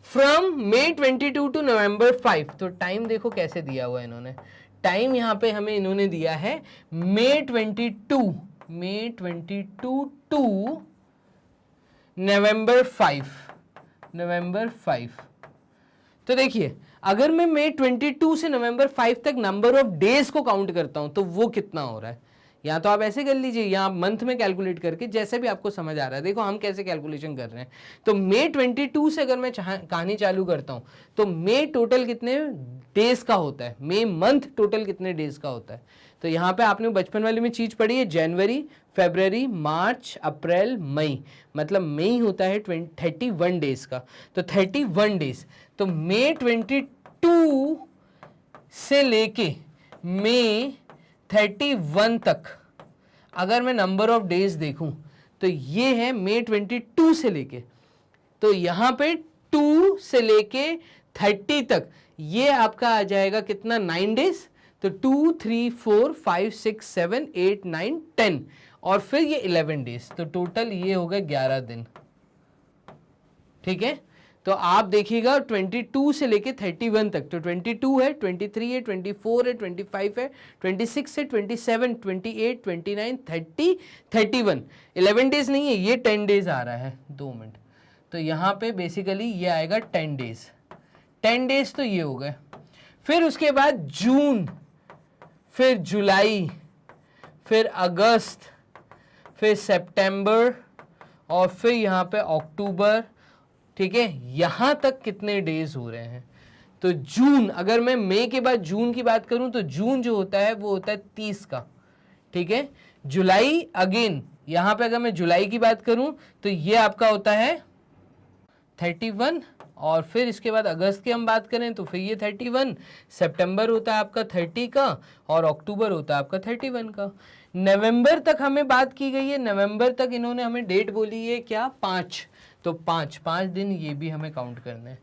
from May 22 to November 5। तो टाइम देखो कैसे दिया हुआ है इन्होंने, टाइम यहाँ पे हमें इन्होंने दिया है May 22 टू November 5। तो देखिए अगर मैं May 22 से November 5 तक नंबर ऑफ डेज को काउंट करता हूं तो वो कितना हो रहा है। या तो आप ऐसे कर लीजिए या आप मंथ में कैलकुलेट करके, जैसे भी आपको समझ आ रहा है। देखो हम कैसे कैलकुलेशन कर रहे हैं। तो May 22 से अगर मैं कहानी चालू करता हूं तो मे टोटल कितने डेज का होता है, मे मंथ टोटल कितने डेज का होता है। तो यहाँ पे आपने बचपन वाले में चीज पढ़ी है, जनवरी, फरवरी, मार्च, अप्रैल, मई, मतलब मई होता है 31 डेज का। तो 31 डेज, तो May 22 से लेके May 31 तक अगर मैं नंबर ऑफ डेज देखूं तो ये है May 22 से लेके, तो यहां पे 2 से लेके 30 तक ये आपका आ जाएगा कितना, 9 डेज। तो 2, 3, 4, 5, 6, 7, 8, 9, 10 और फिर ये 11 डेज, तो टोटल ये हो गए 11 दिन। ठीक है, तो आप देखिएगा 22 से लेके 31 तक, तो 22 है, 23 है, 24 है, 25 है, 26 है, 27, 28, 29, 30, 31। 11 डेज नहीं है, ये 10 डेज आ रहा है। 2 मिनट, तो यहाँ पे बेसिकली ये आएगा 10 डेज। 10 डेज तो ये हो गए। फिर उसके बाद जून, फिर जुलाई, फिर अगस्त, फिर सितंबर और फिर यहाँ पे अक्टूबर। ठीक है, यहां तक कितने डेज हो रहे हैं। तो जून, अगर मैं मई के बाद जून की बात करूं तो जून जो होता है वो होता है 30 का। ठीक है, जुलाई अगेन, यहां पे अगर मैं जुलाई की बात करूं तो ये आपका होता है 31 और फिर इसके बाद अगस्त की हम बात करें तो फिर ये 31, सितंबर होता है आपका 30 का और अक्टूबर होता है आपका 31 का। नवंबर तक हमें बात की गई है, नवंबर तक इन्होंने हमें डेट बोली है क्या, 5, तो 5 दिन ये भी हमें काउंट करना है।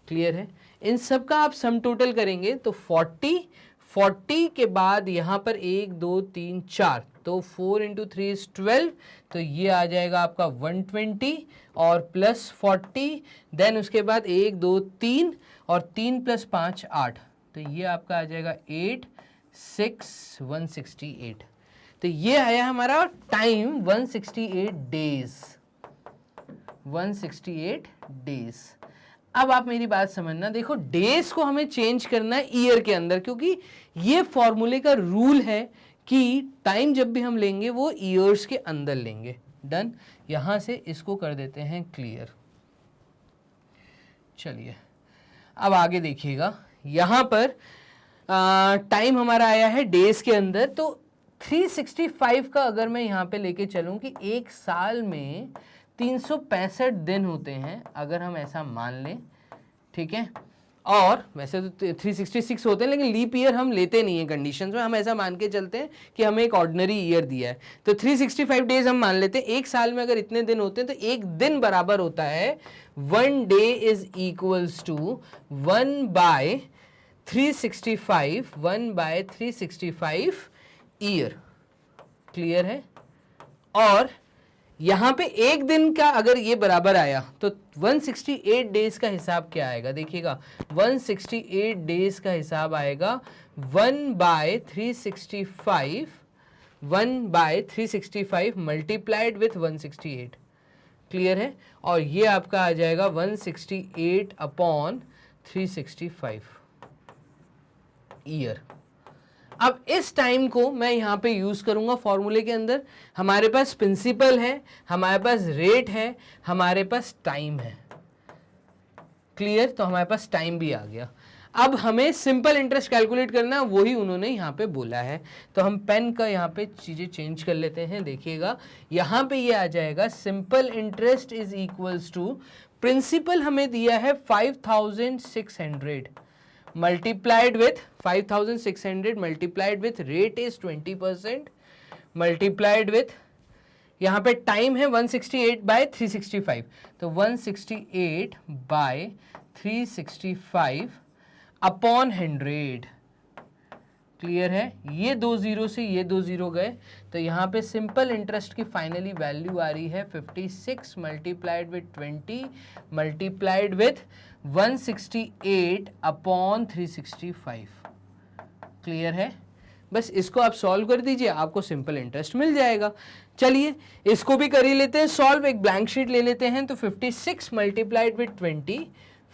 क्लियर है, इन सब का आप सम टोटल करेंगे तो 40 के बाद यहाँ पर 1, 2, 3, 4, तो 4 × 3 = 12, तो ये आ जाएगा आपका 120 और प्लस 40, देन उसके बाद 1, 2, 3 और 3 + 5 8, तो ये आपका आ जाएगा 8, 6, 168। तो ये आया हमारा टाइम 168 डेज, 168 डेज। अब आप मेरी बात समझना, देखो डेज को हमें चेंज करना है ईयर के अंदर, क्योंकि ये फॉर्मूले का रूल है कि टाइम जब भी हम लेंगे वो ईयर्स के अंदर लेंगे। डन, यहां से इसको कर देते हैं क्लियर। चलिए अब आगे देखिएगा, यहां पर टाइम हमारा आया है डेज के अंदर। तो 365 का अगर मैं यहाँ पे लेके चलूं कि एक साल में 365 दिन होते हैं, अगर हम ऐसा मान लें, ठीक है, और वैसे तो 366 होते हैं लेकिन लीप ईयर हम लेते नहीं है कंडीशंस में, हम ऐसा मान के चलते हैं कि हमें एक ऑर्डिनरी ईयर दिया है। तो 365 डेज हम मान लेते हैं, एक साल में अगर इतने दिन होते हैं तो एक दिन बराबर होता है 1 day is equals to 1/365 year. Clear है, और यहां पे एक दिन का अगर ये बराबर आया तो 168 डेज का हिसाब क्या आएगा, देखिएगा 168 डेज का हिसाब आएगा 1/365 मल्टीप्लाइड विथ 168। क्लियर है, और ये आपका आ जाएगा 168/365 ईयर। अब इस टाइम को मैं यहाँ पे यूज करूंगा फॉर्मूले के अंदर। हमारे पास प्रिंसिपल है, हमारे पास रेट है, हमारे पास टाइम है। क्लियर, तो हमारे पास टाइम भी आ गया। अब हमें सिंपल इंटरेस्ट कैलकुलेट करना है, वही उन्होंने यहाँ पे बोला है। तो हम पेन का यहाँ पे चीजें चेंज कर लेते हैं। देखिएगा यहाँ पे ये आ जाएगा simple interest is equals to, principal हमें दिया है 5600, multiplied with 5600 multiplied with rate is 20% multiplied with यहाँ पे टाइम है 168 बाय 365, तो 168 बाय 365 अपॉन 100। क्लियर है? ये 2 जीरो से ये 2 जीरो गए, तो यहाँ पे सिंपल इंटरेस्ट की फाइनली वैल्यू आ रही है 56 multiplied with 20 multiplied with 168 upon 365। Clear है? बस इसको आप सॉल्व कर दीजिए, आपको सिंपल इंटरेस्ट मिल जाएगा। चलिए इसको भी कर ही लेते हैं सॉल्व। एक ब्लैंक शीट ले लेते हैं। तो 56 multiplied with 20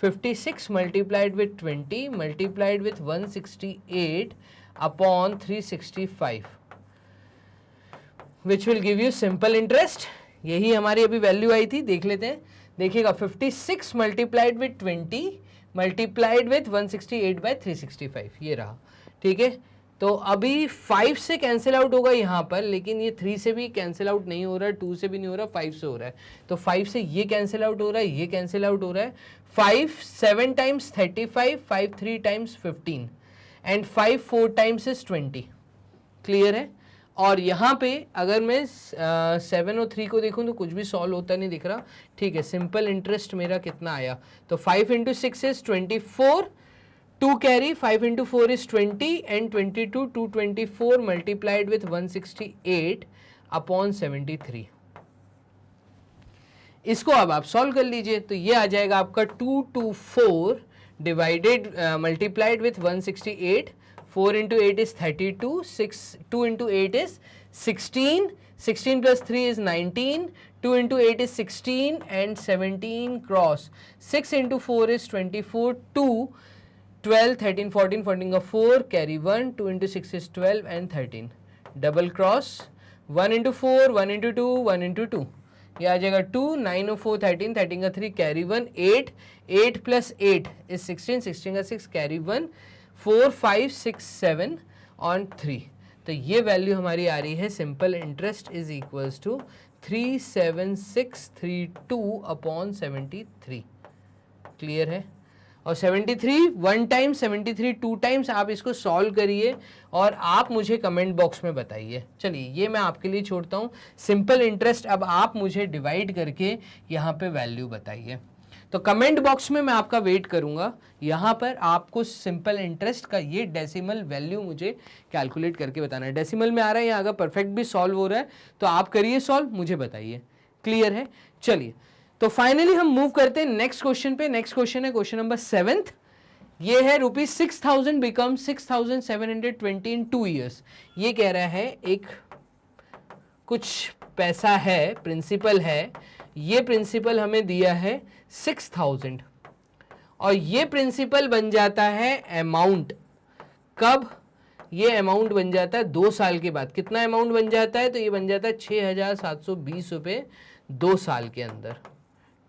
56 multiplied with 20 multiplied with 168 upon 365 which will give you simple interest. यही हमारी अभी वैल्यू आई थी, देख लेते हैं। देखिएगा 56 multiplied with 20 multiplied with 168 by 365, ये रहा। ठीक है, तो अभी 5 से कैंसिल आउट होगा यहाँ पर, लेकिन ये 3 से भी कैंसिल आउट नहीं हो रहा है, 2 से भी नहीं हो रहा, 5 से हो रहा है। तो 5 से ये कैंसिल आउट हो रहा है, ये कैंसिल आउट हो रहा है। 5 7 times 35, 5 3 times 15 and 5 4 times is 20। Clear है? और यहाँ पे अगर मैं 7 और 3 को देखूँ तो कुछ भी सॉल्व होता नहीं दिख रहा। ठीक है, सिंपल इंटरेस्ट मेरा कितना आया? तो 5 into 6 is 24, 2 carry, 5 into 4 is 20 and 22 224 multiplied with 168 upon 73। इसको अब आप सॉल्व कर लीजिए, तो ये आ जाएगा आपका 224 divided multiplied with 168, 4 into 8 is 32, 2 into 8 is 16, 16 plus 3 is 19, 2 into 8 is 16 and 17 cross, 6 into 4 is 24, 2, 12, 13, 14, 14 का 4, carry 1, 2 into 6 is 12 and 13, double cross, 1 into 4, 1 into 2, 1 into 2, ये आ जाएगा 2, 9 और 4, 13, 13 का 3, carry 1, 8, 8 plus 8 is 16, 16 का 6, carry 1, 4, 5, 6, 7 on 3। तो ये वैल्यू हमारी आ रही है simple interest is equals to 37632 upon 73। Clear है? और 73 1 टाइम, 73 2 टाइम्स। आप इसको सॉल्व करिए और आप मुझे कमेंट बॉक्स में बताइए। चलिए ये मैं आपके लिए छोड़ता हूँ। सिंपल इंटरेस्ट अब आप मुझे डिवाइड करके यहाँ पे वैल्यू बताइए। तो कमेंट बॉक्स में मैं आपका वेट करूंगा। यहाँ पर आपको सिंपल इंटरेस्ट का ये डेसिमल वैल्यू मुझे कैलकुलेट करके बताना है। डेसिमल में आ रहा है या अगर परफेक्ट भी सॉल्व हो रहा है तो आप करिए सॉल्व, मुझे बताइए। क्लियर है? चलिए तो फाइनली हम मूव करते हैं नेक्स्ट क्वेश्चन पे। नेक्स्ट क्वेश्चन है क्वेश्चन नंबर 7th। ये है ₹6000 बिकम 6720 इन 2 years। ये कह रहा है एक कुछ पैसा है, प्रिंसिपल है, ये प्रिंसिपल हमें दिया है 6000 और ये प्रिंसिपल बन जाता है अमाउंट। कब? ये अमाउंट बन जाता है 2 साल के बाद। कितना अमाउंट बन जाता है? तो ये बन जाता है 6720 रुपये 2 साल के अंदर।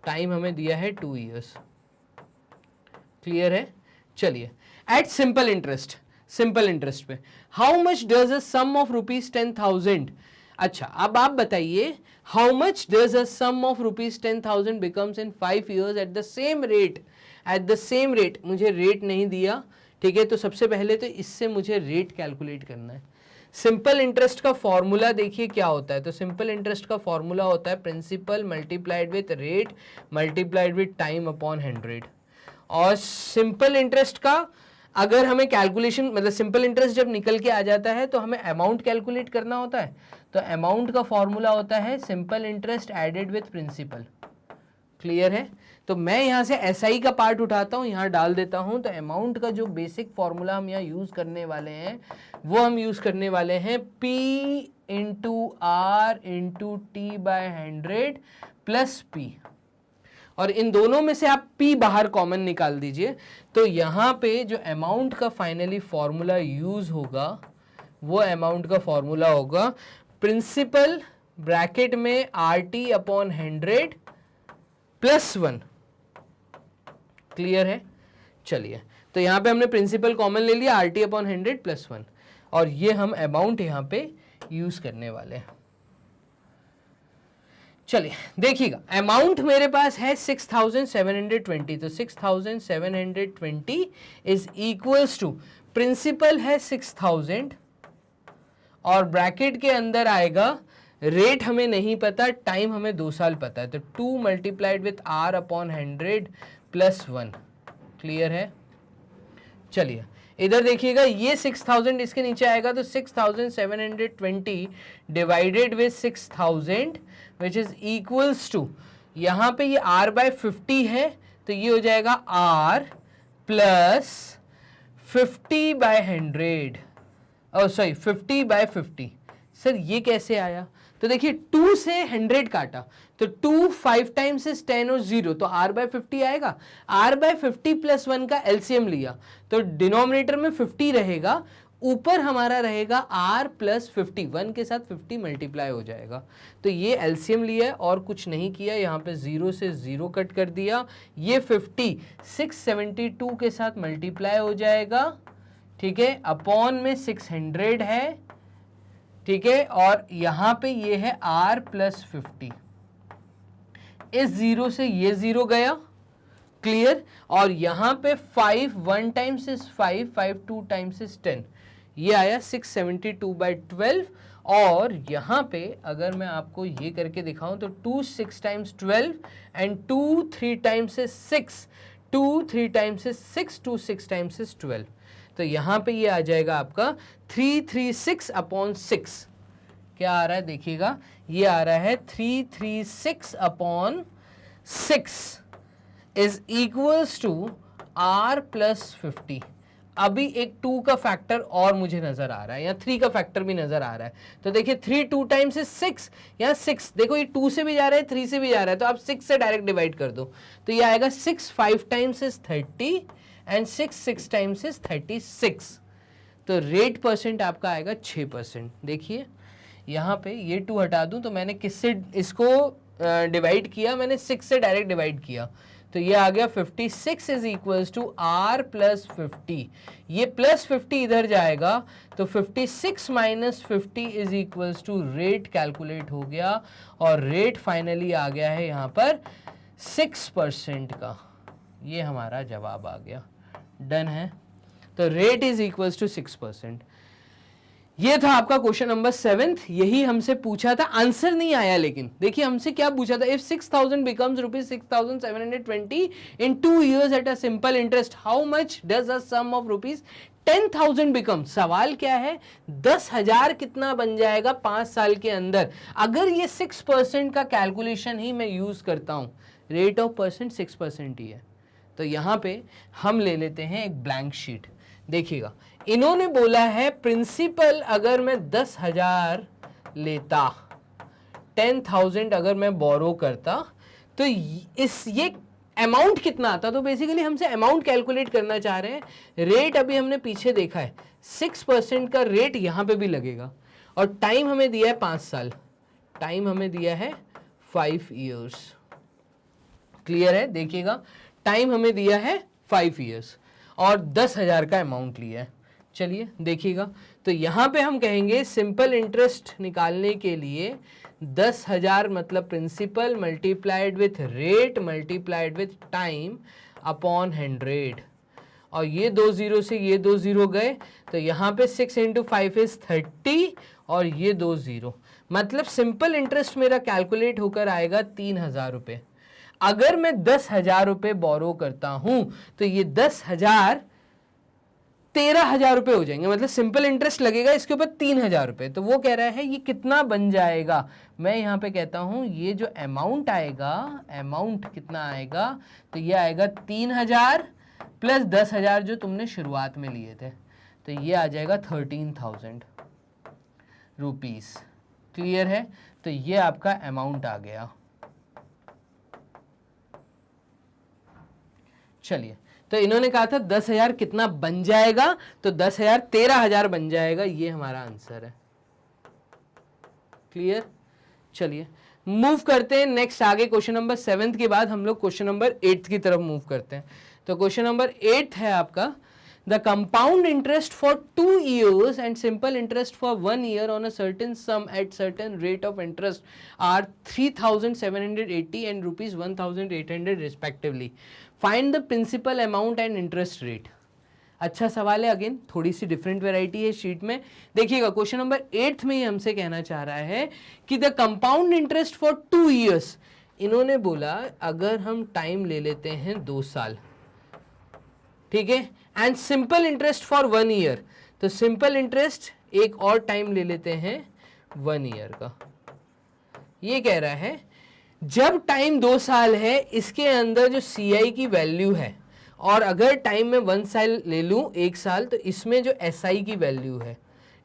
टाइम हमें दिया है 2 years। क्लियर है? चलिए at simple interest, simple interest पे how much does a sum of ₹10,000। अच्छा अब आप बताइए how much does a sum of ₹10,000 becomes in 5 years at the same rate. At the same rate, मुझे रेट नहीं दिया। ठीक है, तो सबसे पहले तो इससे मुझे रेट कैलकुलेट करना है। सिंपल इंटरेस्ट का फॉर्मूला देखिए क्या होता है। तो सिंपल इंटरेस्ट का फॉर्मूला होता है principal multiplied with rate multiplied with time upon 100। और सिंपल इंटरेस्ट का अगर हमें कैलकुलेशन, मतलब सिंपल इंटरेस्ट जब निकल के आ जाता है तो हमें अमाउंट कैलकुलेट करना होता है। तो अमाउंट का फॉर्मूला होता है simple interest added with principal. Clear है? तो मैं यहाँ से SI का पार्ट उठाता हूँ, यहाँ डाल देता हूँ। तो अमाउंट का जो बेसिक फॉर्मूला हम यहाँ यूज़ करने वाले हैं वो हम यूज़ करने वाले हैं P into R into T by 100 plus P। और इन दोनों में से आप P बाहर कॉमन निकाल दीजिए। तो यहाँ पे जो अमाउंट का फाइनली फॉर्मूला यूज़ होगा वो अमाउंट का फॉर्मूला होगा प्रिंसिपल ब्रैकेट में RT अपॉन 100 प्लस 1। क्लियर है? चलिए तो यहाँ पे हमने प्रिंसिपल कॉमन ले लिया, RT अपॉन 100 प्लस 1, और ये हम अमाउंट यहाँ पे यूज करने वाले हैं। चलिए देखिएगा, अमाउंट मेरे पास है 6720, तो 6720 इज इक्वल्स टू, प्रिंसिपल है 6000 और ब्रैकेट के अंदर आएगा, रेट हमें नहीं पता, टाइम हमें 2 साल पता है, तो 2 multiplied with R upon 100 plus 1। Clear है? चलिए इधर देखिएगा, ये 6000 इसके नीचे आएगा, तो 6720 divided with 6000 which is equals to, यहाँ पे ये R बाय 50 है, तो ये हो जाएगा R प्लस 50 बाय 100, ओ सॉरी 50 बाय 50। सर ये कैसे आया? तो देखिए 2 से 100 काटा, तो 2 5 टाइम्स इज 10 और 0, तो R बाय 50 आएगा। R बाय 50 प्लस 1 का एलसीएम लिया, तो डिनोमिनेटर में 50 रहेगा, ऊपर हमारा रहेगा R प्लस 50, 1 के साथ 50 मल्टीप्लाई हो जाएगा। तो ये एलसीएम लिया है और कुछ नहीं किया, यहाँ पे 0 से 0 कट कर दिया, ये 50 672 के साथ मल्टीप्लाई हो जाएगा, ठीक है, अपॉन में 600 है, ठीक है, और यहां पे ये है R प्लस 50, इस 0 से ये 0 गया, क्लियर, और यहां पे 5 1 टाइम्स इज 5, 5 2 टाइम्स इज 10, ये आया 672 बाई 12, और यहां पे अगर मैं आपको ये करके दिखाऊं तो 2 6 times 12 and 2 3 times is 6, 2 3 times is 6, 2 6 times is 12, तो यहां पे ये आ जाएगा आपका 336 अपॉन 6। क्या आ रहा है देखिएगा, ये आ रहा है 336 upon 6 is equals to R plus 50। अभी एक 2 का फैक्टर और मुझे नजर आ रहा है, या 3 का फैक्टर भी नजर आ रहा है, तो देखिए 3 2 टाइम्स इज 6, यहाँ 6 देखो, ये 2 से भी जा रहा है 3 से भी जा रहा है, तो आप 6 से डायरेक्ट डिवाइड कर दो, तो ये आएगा 6 5 times is 30 and 6 6 times is 36, तो रेट परसेंट आपका आएगा 6%। देखिए यहाँ पे ये 2 हटा दूं, तो मैंने किससे इसको डिवाइड किया, मैंने 6 से डायरेक्ट डिवाइड किया, तो ये आ गया 56 is equals to R plus 50, ये प्लस 50 इधर जाएगा, तो 56 minus 50 is equals to rate calculate हो गया, और रेट फाइनली आ गया है यहाँ पर 6% का, ये हमारा जवाब आ गया। डन है, तो रेट इज इक्वल्स टू 6%। ये था आपका क्वेश्चन नंबर 7, यही हमसे पूछा था, आंसर नहीं आया, लेकिन देखिए हमसे क्या पूछा था, if 6000 becomes rupees 6720 in 2 years at a simple interest, how much does a sum of rupees 10,000 become? सवाल क्या है, 10,000 कितना बन जाएगा 5 साल के अंदर, अगर ये 6% का कैलकुलेशन ही मैं यूज करता हूं, रेट ऑफ परसेंट 6% ही है, तो यहां पे हम ले लेते हैं एक ब्लैंक शीट। देखिएगा, इन्होंने बोला है प्रिंसिपल अगर मैं 10,000 लेता, 10,000 अगर मैं बोरो करता, तो ये अमाउंट कितना आता, तो बेसिकली हमसे अमाउंट कैलकुलेट करना चाह रहे हैं। रेट अभी हमने पीछे देखा है, 6% का रेट यहां पे भी लगेगा, और टाइम हमें दिया है 5 साल, टाइम हमें दिया है 5 ईयर्स। क्लियर है? देखिएगा, टाइम हमें दिया है 5 ईयर्स और 10,000 का अमाउंट लिया है। चलिए देखिएगा, तो यहां पे हम कहेंगे सिंपल इंटरेस्ट निकालने के लिए 10,000 मतलब principal multiplied with rate multiplied with time upon 100, और ये 2 0 से ये 2 0 गए, तो यहाँ पे 6 इंटू 5 इज 30, और ये 2 0, मतलब सिंपल इंटरेस्ट मेरा कैलकुलेट होकर आएगा 3,000 रुपये। अगर मैं 10,000 रुपये बोरो करता हूं, तो ये 10,000 13,000 रुपये हो जाएंगे, मतलब सिंपल इंटरेस्ट लगेगा इसके ऊपर 3,000 रुपये। तो वो कह रहा है ये कितना बन जाएगा, मैं यहाँ पे कहता हूं ये जो अमाउंट आएगा, अमाउंट कितना आएगा, तो ये आएगा 3,000 प्लस 10,000 जो तुमने शुरुआत में लिए थे, तो ये आ जाएगा 13,000 रुपीज। क्लियर है? तो ये आपका अमाउंट आ गया। चलिए, तो इन्होंने कहा था 10,000 कितना बन जाएगा, तो 10,000 13,000 बन जाएगा, ये हमारा आंसर है। क्लियर? चलिए मूव करते हैं नेक्स्ट आगे, क्वेश्चन नंबर 7 के बाद हम लोग क्वेश्चन नंबर 8 की तरफ मूव करते हैं। तो क्वेश्चन नंबर 8 है आपका, The compound interest for 2 years and simple interest for 1 year on a certain sum at certain rate of interest are 3,780 and rupees 1,800 respectively. Find the principal amount and interest rate. अच्छा सवाल है, again थोड़ी सी different variety है sheet में. देखिएगा question number 8 में ही हमसे कहना चाह रहा है कि the compound interest for 2 years. इन्होंने बोला अगर हम टाइम ले लेते हैं 2 साल, ठीक है, and simple interest for 1 year, तो सिंपल इंटरेस्ट एक और टाइम ले लेते हैं 1 year का. ये कह रहा है जब टाइम 2 साल है इसके अंदर जो CI की वैल्यू है, और अगर टाइम में 1 साल ले लूं 1 साल, तो इसमें जो SI की वैल्यू है,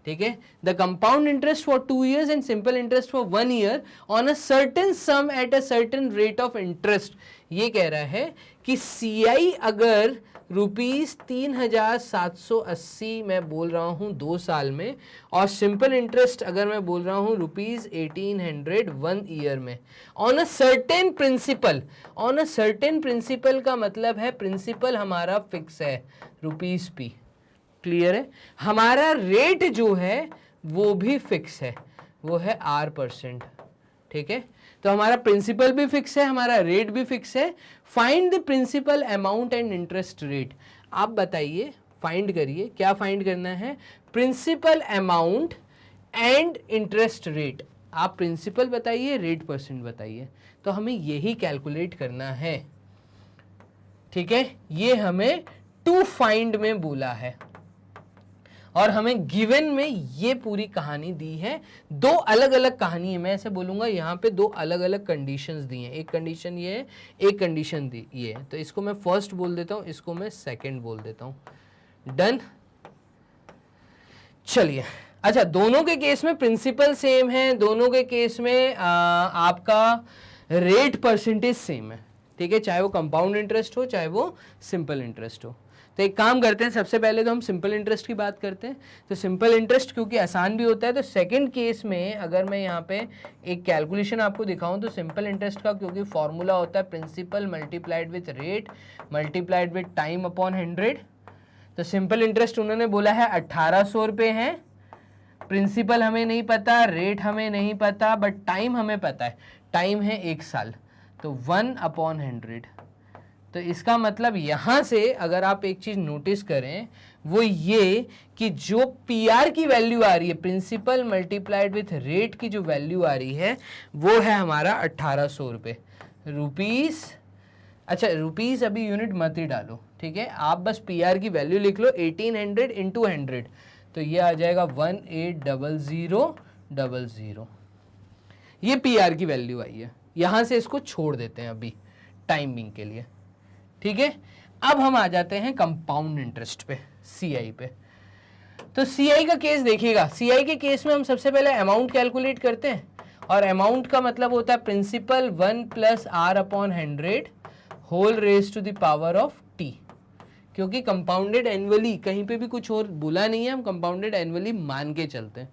ठीक है, the compound interest for 2 years and simple interest for 1 year on a certain some at a certain rate of interest. ये कह रहा है कि CI अगर ₹3,780 मैं बोल रहा हूँ 2 साल में, और सिंपल इंटरेस्ट अगर मैं बोल रहा हूँ ₹1,800 1 year में, on a certain principal. On a certain principal का मतलब है प्रिंसिपल हमारा फिक्स है ₹P. क्लियर है? हमारा रेट जो है वो भी फिक्स है, वो है R%. ठीक है, तो हमारा प्रिंसिपल भी फिक्स है, हमारा रेट भी फिक्स है. Find the principal amount and interest rate. आप बताइए, फाइंड करिए, क्या फाइंड करना है? Principal amount and interest rate. आप प्रिंसिपल बताइए, रेट % बताइए. तो हमें यही कैलकुलेट करना है. ठीक है, ये हमें टू फाइंड में बोला है, और हमें गिवन में ये पूरी कहानी दी है. 2 अलग अलग कहानी है, मैं ऐसे बोलूंगा यहाँ पे 2 अलग अलग कंडीशंस दी हैं. एक कंडीशन ये है, एक कंडीशन दी ये है. तो इसको मैं फर्स्ट बोल देता हूँ, इसको मैं सेकंड बोल देता हूँ. डन. चलिए, अच्छा, दोनों के केस में प्रिंसिपल सेम है, दोनों के केस में आपका रेट % सेम है. ठीक है, चाहे वो कंपाउंड इंटरेस्ट हो चाहे वो सिंपल इंटरेस्ट हो. तो एक काम करते हैं, सबसे पहले तो हम सिंपल इंटरेस्ट की बात करते हैं. तो सिंपल इंटरेस्ट क्योंकि आसान भी होता है, तो सेकंड केस में अगर मैं यहाँ पे एक कैलकुलेशन आपको दिखाऊं, तो सिंपल इंटरेस्ट का क्योंकि फॉर्मूला होता है principal multiplied with rate multiplied with time upon 100. तो सिंपल इंटरेस्ट उन्होंने बोला है 1800 रुपये है. प्रिंसिपल हमें नहीं पता, रेट हमें नहीं पता, बट टाइम हमें पता है. टाइम है 1 साल, तो 1/100. तो इसका मतलब यहाँ से अगर आप एक चीज़ नोटिस करें, वो ये कि जो PR की वैल्यू आ रही है, प्रिंसिपल मल्टीप्लाइड विथ रेट की जो वैल्यू आ रही है, वो है हमारा 1800 रुपये. रुपीस, अच्छा रुपीस अभी यूनिट मत ही डालो, ठीक है, आप बस PR की वैल्यू लिख लो. 1800 इंटू 100, तो ये आ जाएगा 180000. ये PR की वैल्यू आई है. यहाँ से इसको छोड़ देते हैं अभी टाइमिंग के लिए. ठीक है, अब हम आ जाते हैं कंपाउंड इंटरेस्ट पे, CI पे. तो CI का केस देखिएगा. CI के केस में हम सबसे पहले अमाउंट कैलकुलेट करते हैं, और अमाउंट का मतलब होता है principal 1 + R/100 whole raise to the power of T. क्योंकि कंपाउंडेड एनुअली, कहीं पे भी कुछ और बोला नहीं है, हम कंपाउंडेड एनुअली मान के चलते हैं.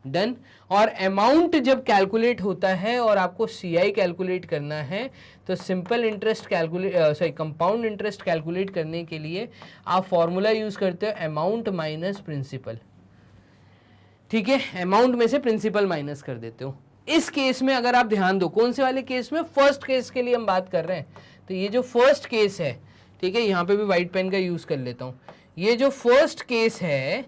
डन. और अमाउंट जब कैलकुलेट होता है और आपको CI कैलकुलेट करना है, तो simple interest compound interest calculate करने के लिए आप फॉर्मूला यूज करते हो अमाउंट माइनस प्रिंसिपल. ठीक है, अमाउंट में से प्रिंसिपल माइनस कर देते हो. इस केस में अगर आप ध्यान दो, कौन से वाले केस में? फर्स्ट केस के लिए हम बात कर रहे हैं. तो ये जो फर्स्ट केस है, ठीक है, यहाँ पे भी व्हाइट पेन का यूज कर लेता हूँ. ये जो फर्स्ट केस है,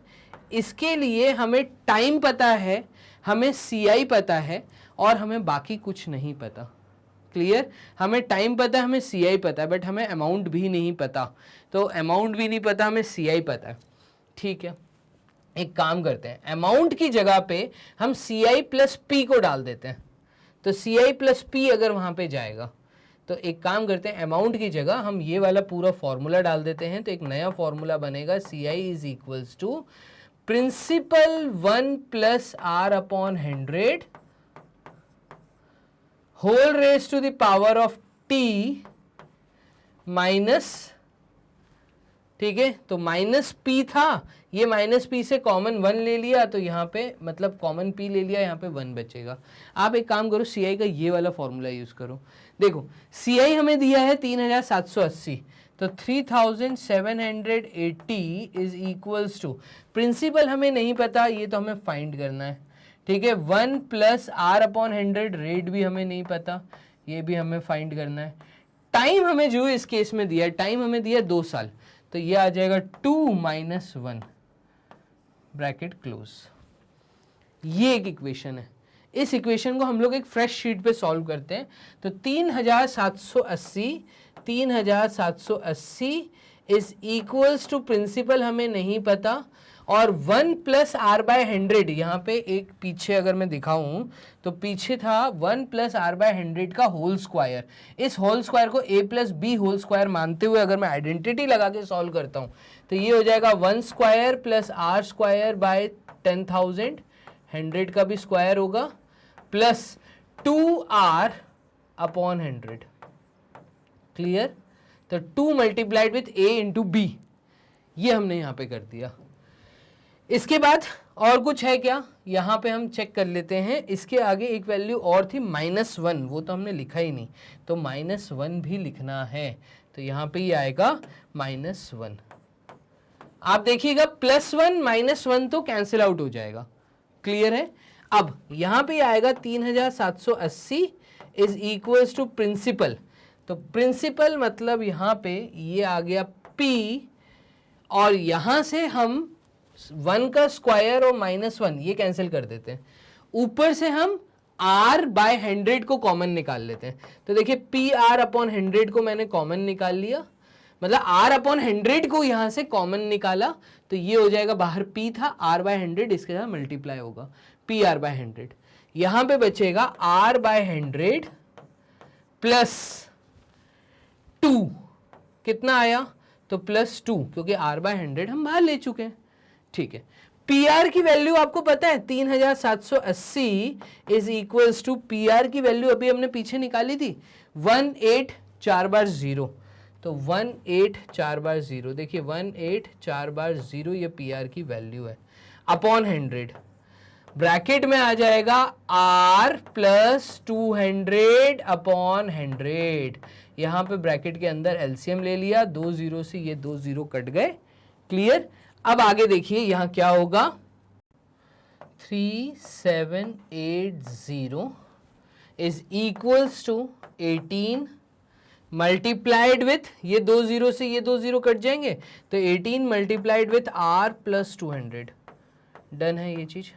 इसके लिए हमें टाइम पता है, हमें CI पता है, और हमें बाकी कुछ नहीं पता. क्लियर? हमें टाइम पता है, हमें CI पता है, बट हमें अमाउंट भी नहीं पता. तो अमाउंट भी नहीं पता, हमें CI पता है. ठीक है, एक काम करते हैं, अमाउंट की जगह पे हम CI + P को डाल देते हैं. तो CI + P अगर वहाँ पे जाएगा, तो एक काम करते हैं, अमाउंट की जगह हम ये वाला पूरा फॉर्मूला डाल देते हैं. तो एक नया फॉर्मूला बनेगा, CI = principal 1 + R/100 whole raise to the power of T minus. ठीक है, तो -P था, ये -P से कॉमन 1 ले लिया, तो यहाँ पे मतलब कॉमन P ले लिया, यहाँ पे 1 बचेगा. आप एक काम करो, CI का ये वाला फॉर्मूला यूज करो. देखो, CI हमें दिया है 3780, तो 3780 इज इक्वल्स टू, प्रिंसिपल हमें नहीं पता, ये तो हमें फाइंड करना है, ठीक है। 1 प्लस आर अपॉन 100, रेट भी हमें नहीं पता, ये भी हमें फाइंड करना है। टाइम हमें जो इस केस में दिया है, टाइम हमें दिया 2 साल, तो ये आ जाएगा 2 माइनस 1 ब्रैकेट क्लोज। ये एक इक्वेशन है। इस इक्वेशन को हम लोग एक फ्रेश शीट पे सॉल्व करते हैं। तो 3780 इज इक्वल्स टू, प्रिंसिपल हमें नहीं पता, और 1 प्लस आर बाय 100, यहाँ पे एक पीछे अगर मैं दिखाऊं तो पीछे था 1 प्लस आर बाय 100 का होल स्क्वायर। इस होल स्क्वायर को a plus B whole square मानते हुए अगर मैं आइडेंटिटी लगा के सॉल्व करता हूँ तो ये हो जाएगा 1 square plus R square by 10,000, 100 का भी स्क्वायर होगा, प्लस 2r अपॉन 100। क्लियर? तो 2 multiplied with a into B, ये हमने यहाँ पे कर दिया। इसके बाद और कुछ है क्या, यहाँ पे हम चेक कर लेते हैं। इसके आगे एक वैल्यू और थी -1, वो तो हमने लिखा ही नहीं, तो -1 भी लिखना है। तो यहाँ पे ये आएगा -1। आप देखिएगा +1 -1 तो कैंसिल आउट हो जाएगा। क्लियर है? अब यहाँ पे आएगा 3780 इज इक्वल्स टू प्रिंसिपल। तो प्रिंसिपल मतलब यहाँ पे ये आ गया P, और यहाँ से हम 1 का स्क्वायर और -1 ये कैंसिल कर देते हैं। ऊपर से हम r बाय 100 को कॉमन निकाल लेते हैं। तो देखिए PR अपॉन 100 को मैंने कॉमन निकाल लिया, मतलब r अपॉन 100 को यहाँ से कॉमन निकाला, तो ये हो जाएगा, बाहर P था, r बाय 100 इसके साथ मल्टीप्लाई होगा, PR बाय 100। यहाँ पे बचेगा r बाय 100 प्लस 2, कितना आया? तो +2, क्योंकि r बाय 100 हम बाहर ले चुके हैं। ठीक है, PR की वैल्यू आपको पता है 3780 इज इक्वल्स टू, PR की वैल्यू अभी हमने पीछे निकाली थी 18 बार 0, तो 18 बार 0, देखिए 18 बार 0 ये PR की वैल्यू है, अपॉन 100। ब्रैकेट में आ जाएगा R प्लस 200 अपॉन 100। यहाँ पे ब्रैकेट के अंदर एलसीएम ले लिया, 2 0 से ये 2 0 कट गए। क्लियर? अब आगे देखिए यहाँ क्या होगा, 3780 is equals to 18 multiplied with, ये 2 0 से ये 2 0 कट जाएंगे, तो 18 multiplied with R plus 200। Done है ये चीज।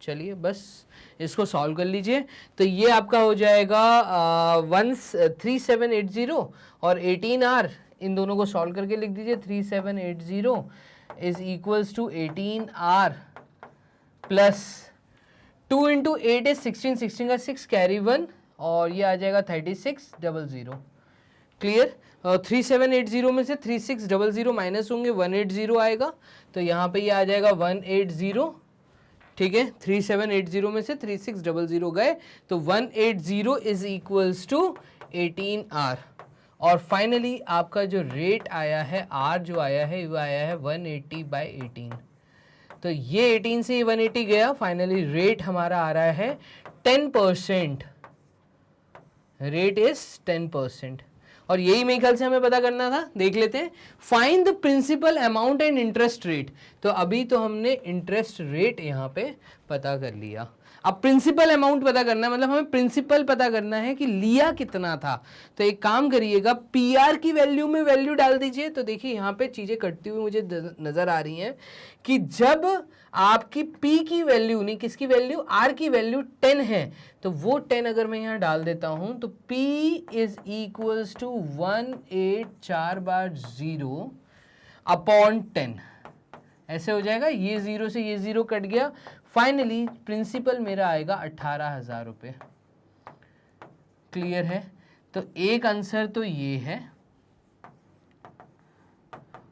चलिए बस इसको सॉल्व कर लीजिए। तो ये आपका हो जाएगा 3780 और 18R, इन दोनों को सॉल्व करके लिख दीजिए। 3780 is equals to 18R plus 2 into 8 is 16, 16 का 6 कैरी 1, और ये आ जाएगा 3600। क्लियर? 3780 में से 3600 माइनस होंगे, 180 आएगा, तो यहाँ पे ये आ जाएगा 180। ठीक है, 3780 में से 3600 गए, तो 180 इज इक्वल्स टू 18R। और फाइनली आपका जो रेट आया है, R जो आया है, वो आया है 180/18। तो ये 18 से 180 गया, फाइनली रेट हमारा आ रहा है 10%। रेट इज 10%, और यही मेरे ख्याल से हमें पता करना था। देख लेते हैं, find the principal amount and interest rate. तो अभी तो हमने इंटरेस्ट रेट यहाँ पे पता कर लिया, अब प्रिंसिपल अमाउंट पता करना है, मतलब हमें प्रिंसिपल पता करना है कि लिया कितना था। तो एक काम करिएगा, PR की वैल्यू में वैल्यू डाल दीजिए। तो देखिए यहाँ पे चीज़ें कटती हुई मुझे नज़र आ रही हैं कि जब आपकी P की वैल्यू, नहीं किसकी वैल्यू, R की वैल्यू 10 है, तो वो 10 अगर मैं यहाँ डाल देता हूँ तो P is equals to 184 bar 0 upon 10, ऐसे हो जाएगा। ये 0 से ये 0 कट गया, फाइनली प्रिंसिपल मेरा आएगा 18,000 रुपये। क्लियर है? तो एक आंसर तो ये है,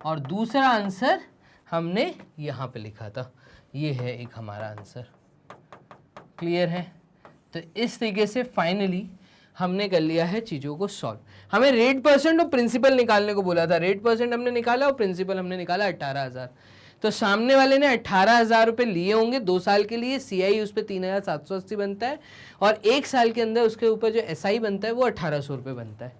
और दूसरा आंसर हमने यहाँ पे लिखा था, ये है एक हमारा आंसर। क्लियर है? तो इस तरीके से फाइनली हमने कर लिया है चीज़ों को सॉल्व। हमें रेट परसेंट और प्रिंसिपल निकालने को बोला था, रेट परसेंट हमने निकाला और प्रिंसिपल हमने निकाला 18,000। तो सामने वाले ने 18,000 रुपये लिए होंगे 2 साल के लिए, CI उस पर 3,780 बनता है, और 1 साल के अंदर उसके ऊपर जो SI बनता है वो 1,800 रुपये बनता है।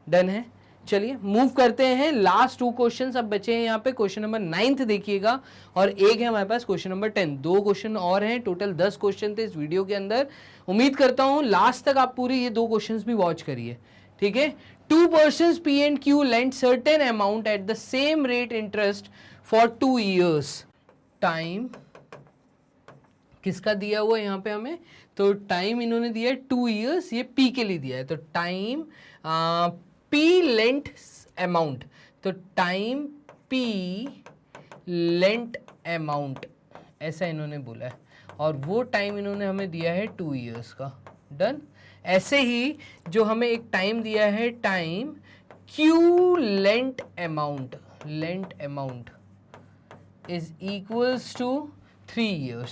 डन है? चलिए मूव करते हैं, लास्ट 2 क्वेश्चंस अब बचे हैं यहाँ पे। क्वेश्चन नंबर 9 देखिएगा और एक है हमारे पास क्वेश्चन नंबर 10। 2 क्वेश्चन और हैं, टोटल 10 क्वेश्चन थे इस वीडियो के अंदर। उम्मीद करता हूँ लास्ट तक आप पूरी ये 2 क्वेश्चंस भी वॉच करिए, ठीक है। 2 persons P and Q lent certain amount at the same rate interest for 2 years. Time किसका दिया हुआ यहाँ पे हमें, तो टाइम इन्होंने दिया है 2 years, ये P के लिए दिया है। तो टाइम P lent amount, तो टाइम P lent amount ऐसा इन्होंने बोला है और वो टाइम इन्होंने हमें दिया है 2 years का। डन। ऐसे ही जो हमें एक टाइम दिया है, time Q lent amount is equals to 3 years।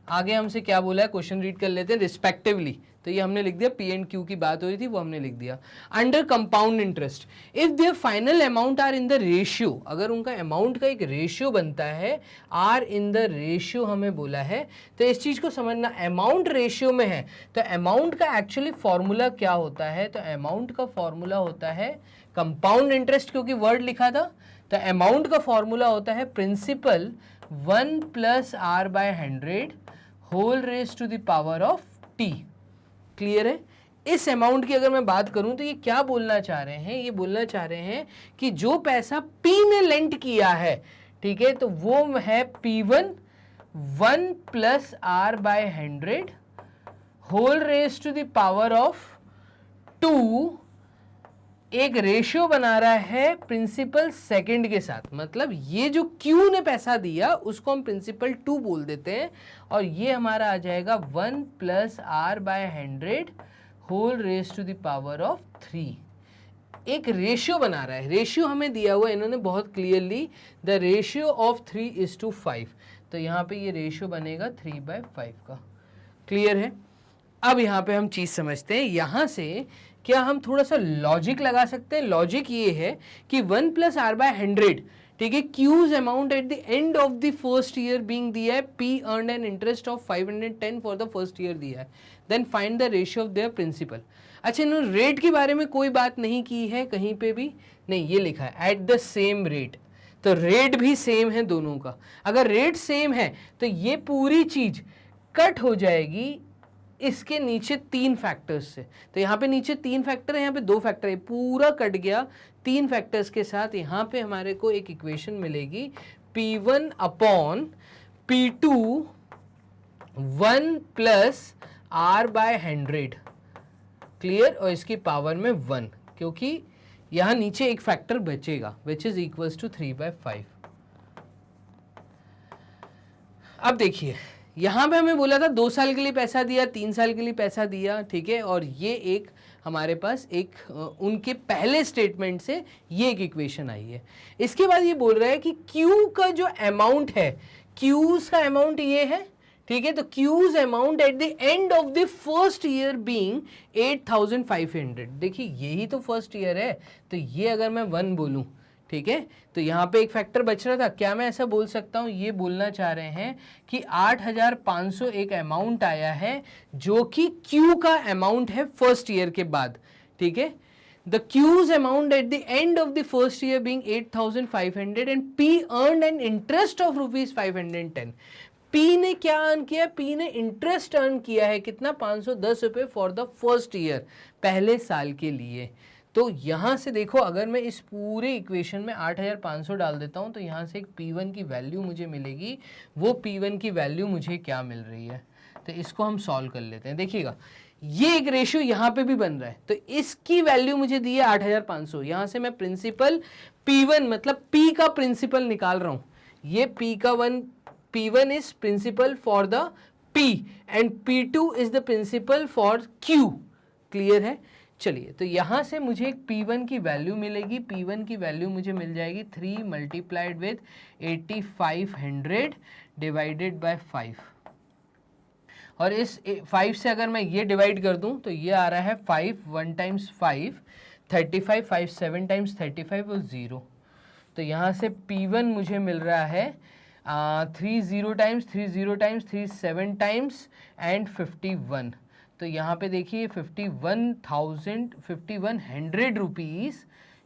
आगे हमसे क्या बोला है, क्वेश्चन रीड कर लेते हैं। रिस्पेक्टिवली, तो ये हमने लिख दिया, P एंड Q की बात हो रही थी वो हमने लिख दिया। Under compound interest, if their final amount are in the ratio, अगर उनका अमाउंट का एक रेशियो बनता है, आर इन द रेशियो हमें बोला है, तो इस चीज को समझना, अमाउंट रेशियो में है तो अमाउंट का एक्चुअली फॉर्मूला क्या होता है, तो अमाउंट का फॉर्मूला होता है कंपाउंड इंटरेस्ट, क्योंकि वर्ड लिखा था, तो अमाउंट का फॉर्मूला होता है principal 1 + r/100 whole raise to the power of t। Clear है। इस अमाउंट की अगर मैं बात करूं तो ये क्या बोलना चाह रहे हैं, ये बोलना चाह रहे हैं कि जो पैसा P ने लेंट किया है, ठीक है, तो वो है P1 1 + r/100 whole raise to the power of 2, एक रेशियो बना रहा है प्रिंसिपल सेकंड के साथ। मतलब ये जो Q ने पैसा दिया उसको हम प्रिंसिपल 2 बोल देते हैं और ये हमारा आ जाएगा 1 + r/100 whole raise to the power of 3। एक रेशियो बना रहा है, रेशियो हमें दिया हुआ है इन्होंने बहुत क्लियरली, द रेशियो ऑफ 3:5। तो यहाँ पे ये रेशियो बनेगा 3/5 का। क्लियर है। अब यहाँ पे हम चीज समझते हैं, यहाँ से क्या हम थोड़ा सा लॉजिक लगा सकते हैं। लॉजिक ये है कि 1 + r/100, ठीक है, Q's amount at the end of the first year being दिया है, P earn an interest of 510 for the first year दिया है, then find the ratio of their principal. अच्छा, इन्होंने रेट के बारे में कोई बात नहीं की है कहीं पे भी, नहीं, ये लिखा है एट द सेम रेट, तो रेट भी सेम है दोनों का। अगर रेट सेम है तो ये पूरी चीज कट हो जाएगी इसके नीचे 3 फैक्टर्स से। तो यहाँ पे नीचे 3 फैक्टर है, यहाँ पे 2 फैक्टर है, पूरा कट गया 3 फैक्टर्स के साथ। यहाँ पे हमारे को एक इक्वेशन मिलेगी P1 upon P2 1 + r/100। Clear. और इसकी पावर में 1, क्योंकि यहाँ नीचे एक फैक्टर बचेगा विच इज इक्वल्स टू 3/5। अब देखिए यहाँ पे हमें बोला था 2 साल के लिए पैसा दिया, 3 साल के लिए पैसा दिया, ठीक है, और ये एक हमारे पास एक उनके पहले स्टेटमेंट से ये एक इक्वेशन आई है। इसके बाद ये बोल रहा है कि Q का जो अमाउंट है, Q's का अमाउंट ये है, ठीक है, तो Q's amount at the end of the first year being 8500। देखिए यही तो फर्स्ट ईयर है, तो ये अगर मैं 1 बोलूं, ठीक है, तो यहाँ पे एक फैक्टर बच रहा था, क्या मैं ऐसा बोल सकता हूँ, ये बोलना चाह रहे हैं कि 8500 एक अमाउंट आया है जो कि Q का अमाउंट है फर्स्ट ईयर के बाद, ठीक है। The Q's amount at the end of the first year being 8500 and P earned an interest of ₹510। P ने क्या अर्न किया, P ने इंटरेस्ट अर्न किया है, कितना, 510 रुपये फॉर द फर्स्ट ईयर, पहले साल के लिए। तो यहाँ से देखो, अगर मैं इस पूरे इक्वेशन में 8500 डाल देता हूँ तो यहाँ से एक P1 की वैल्यू मुझे मिलेगी। वो P1 की वैल्यू मुझे क्या मिल रही है, तो इसको हम सॉल्व कर लेते हैं। देखिएगा ये एक रेशियो यहाँ पे भी बन रहा है, तो इसकी वैल्यू मुझे दी है 8500। यहाँ से मैं प्रिंसिपल P1 मतलब P का प्रिंसिपल निकाल रहा हूँ। ये P का P1 is principal for the P and P2 is the principal for Q। Clear है। चलिए, तो यहाँ से मुझे एक P1 की वैल्यू मिलेगी। P1 की वैल्यू मुझे मिल जाएगी 3 मल्टीप्लाइड विथ 8500 डिवाइडेड बाय 5। और इस 5 से अगर मैं ये डिवाइड कर दूं तो ये आ रहा है 5, 1 टाइम्स 5 35, 5 7 टाइम्स 35 और 0। तो यहाँ से P1 मुझे मिल रहा है 3 0 टाइम्स 3 0 टाइम्स 3 7 टाइम्स एंड 51। तो यहाँ पे देखिए 51,100 रुपीज़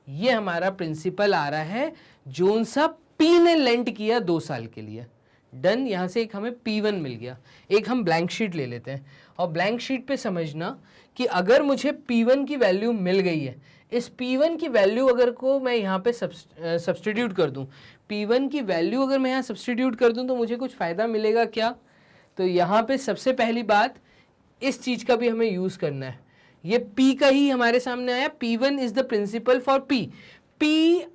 ये हमारा प्रिंसिपल आ रहा है जोन सा पी ने लेंट किया 2 साल के लिए। डन। यहाँ से एक हमें P1 मिल गया। एक हम ब्लैंक शीट ले लेते हैं और ब्लैंक शीट पे समझना कि अगर मुझे P1 की वैल्यू मिल गई है, इस P1 की वैल्यू अगर को मैं यहाँ पे सब्सटीट्यूट कर दूँ, P1 की वैल्यू अगर मैं यहाँ सब्सटीट्यूट कर दूँ तो मुझे कुछ फ़ायदा मिलेगा क्या? तो यहाँ पे सबसे पहली बात इस चीज़ का भी हमें यूज़ करना है। ये P का ही हमारे सामने आया, P1 is the principal for P। P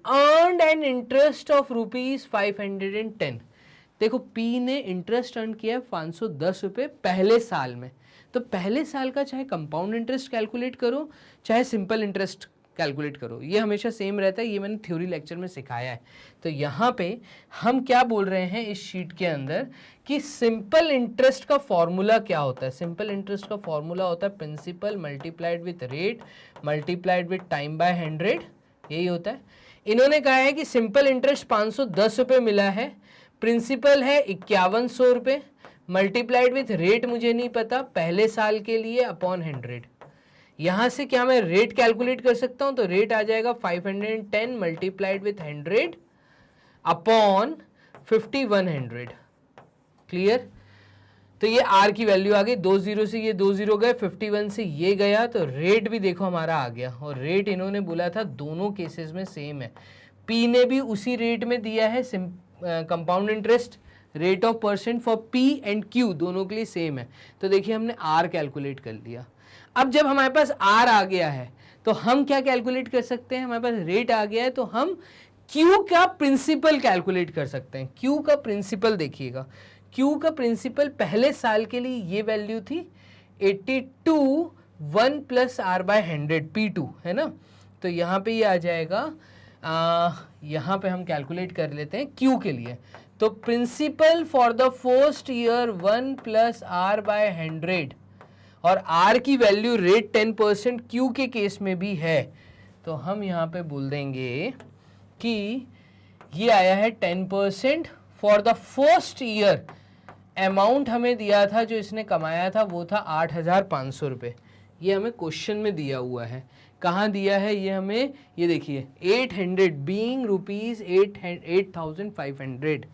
earned an interest of ₹510। देखो P ने इंटरेस्ट अर्न किया 510 रुपये पहले साल में। तो पहले साल का चाहे कंपाउंड इंटरेस्ट कैलकुलेट करो चाहे सिंपल इंटरेस्ट कैलकुलेट करो, ये हमेशा सेम रहता है। ये मैंने थ्योरी लेक्चर में सिखाया है। तो यहाँ पे हम क्या बोल रहे हैं इस शीट के अंदर कि सिंपल इंटरेस्ट का फॉर्मूला क्या होता है। सिंपल इंटरेस्ट का फॉर्मूला होता है principal multiplied with rate multiplied with time by 100, यही होता है। इन्होंने कहा है कि सिंपल इंटरेस्ट 510 रुपये मिला है, प्रिंसिपल है 5100 रुपये, मल्टीप्लाइड विथ रेट मुझे नहीं पता पहले साल के लिए अपॉन 100। यहाँ से क्या मैं रेट कैलकुलेट कर सकता हूँ? तो रेट आ जाएगा 510 मल्टीप्लाइड विथ 100 अपॉन 5100। क्लियर? तो ये आर की वैल्यू आ गई, 20 से ये 20 गए, 51 से ये गया, तो रेट भी देखो हमारा आ गया। और रेट इन्होंने बोला था दोनों केसेस में सेम है। पी ने भी उसी रेट में दिया है, compound interest rate of percent for P and Q दोनों के लिए सेम है। तो देखिए हमने आर कैलकुलेट कर लिया। अब जब हमारे पास आर आ गया है तो हम क्या कैलकुलेट कर सकते हैं? हमारे पास रेट आ गया है तो हम क्यू का प्रिंसिपल कैलकुलेट कर सकते हैं। क्यू का प्रिंसिपल देखिएगा, क्यू का प्रिंसिपल पहले साल के लिए ये वैल्यू थी 82 1 प्लस आर बाय 100 P2 है ना। तो यहाँ पे ये आ जाएगा, यहाँ पे हम कैलकुलेट कर लेते हैं क्यू के लिए। तो principal for the first year 1 plus R by 100 और आर की वैल्यू रेट 10% क्यू के केस में भी है। तो हम यहाँ पे बोल देंगे कि ये आया है 10% for the first year. Amount हमें दिया था जो इसने कमाया था वो था 8,500 रुपये। ये हमें क्वेश्चन में दिया हुआ है। कहाँ दिया है ये हमें? ये देखिए 800 बीइंग रुपीज़ 8,500।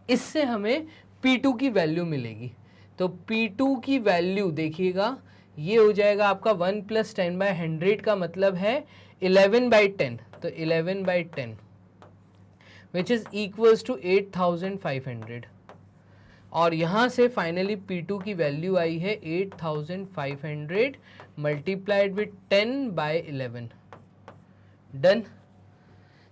इससे हमें P2 की वैल्यू मिलेगी। तो P2 की वैल्यू देखिएगा ये हो जाएगा आपका 1 प्लस 10 बाय 100 का मतलब है 11/10। तो 11/10 विच इज़ इक्वल्स टू 8,500। और यहाँ से फाइनली P2 की वैल्यू आई है 8,500 मल्टीप्लाइड विथ 10 बाय 11। डन।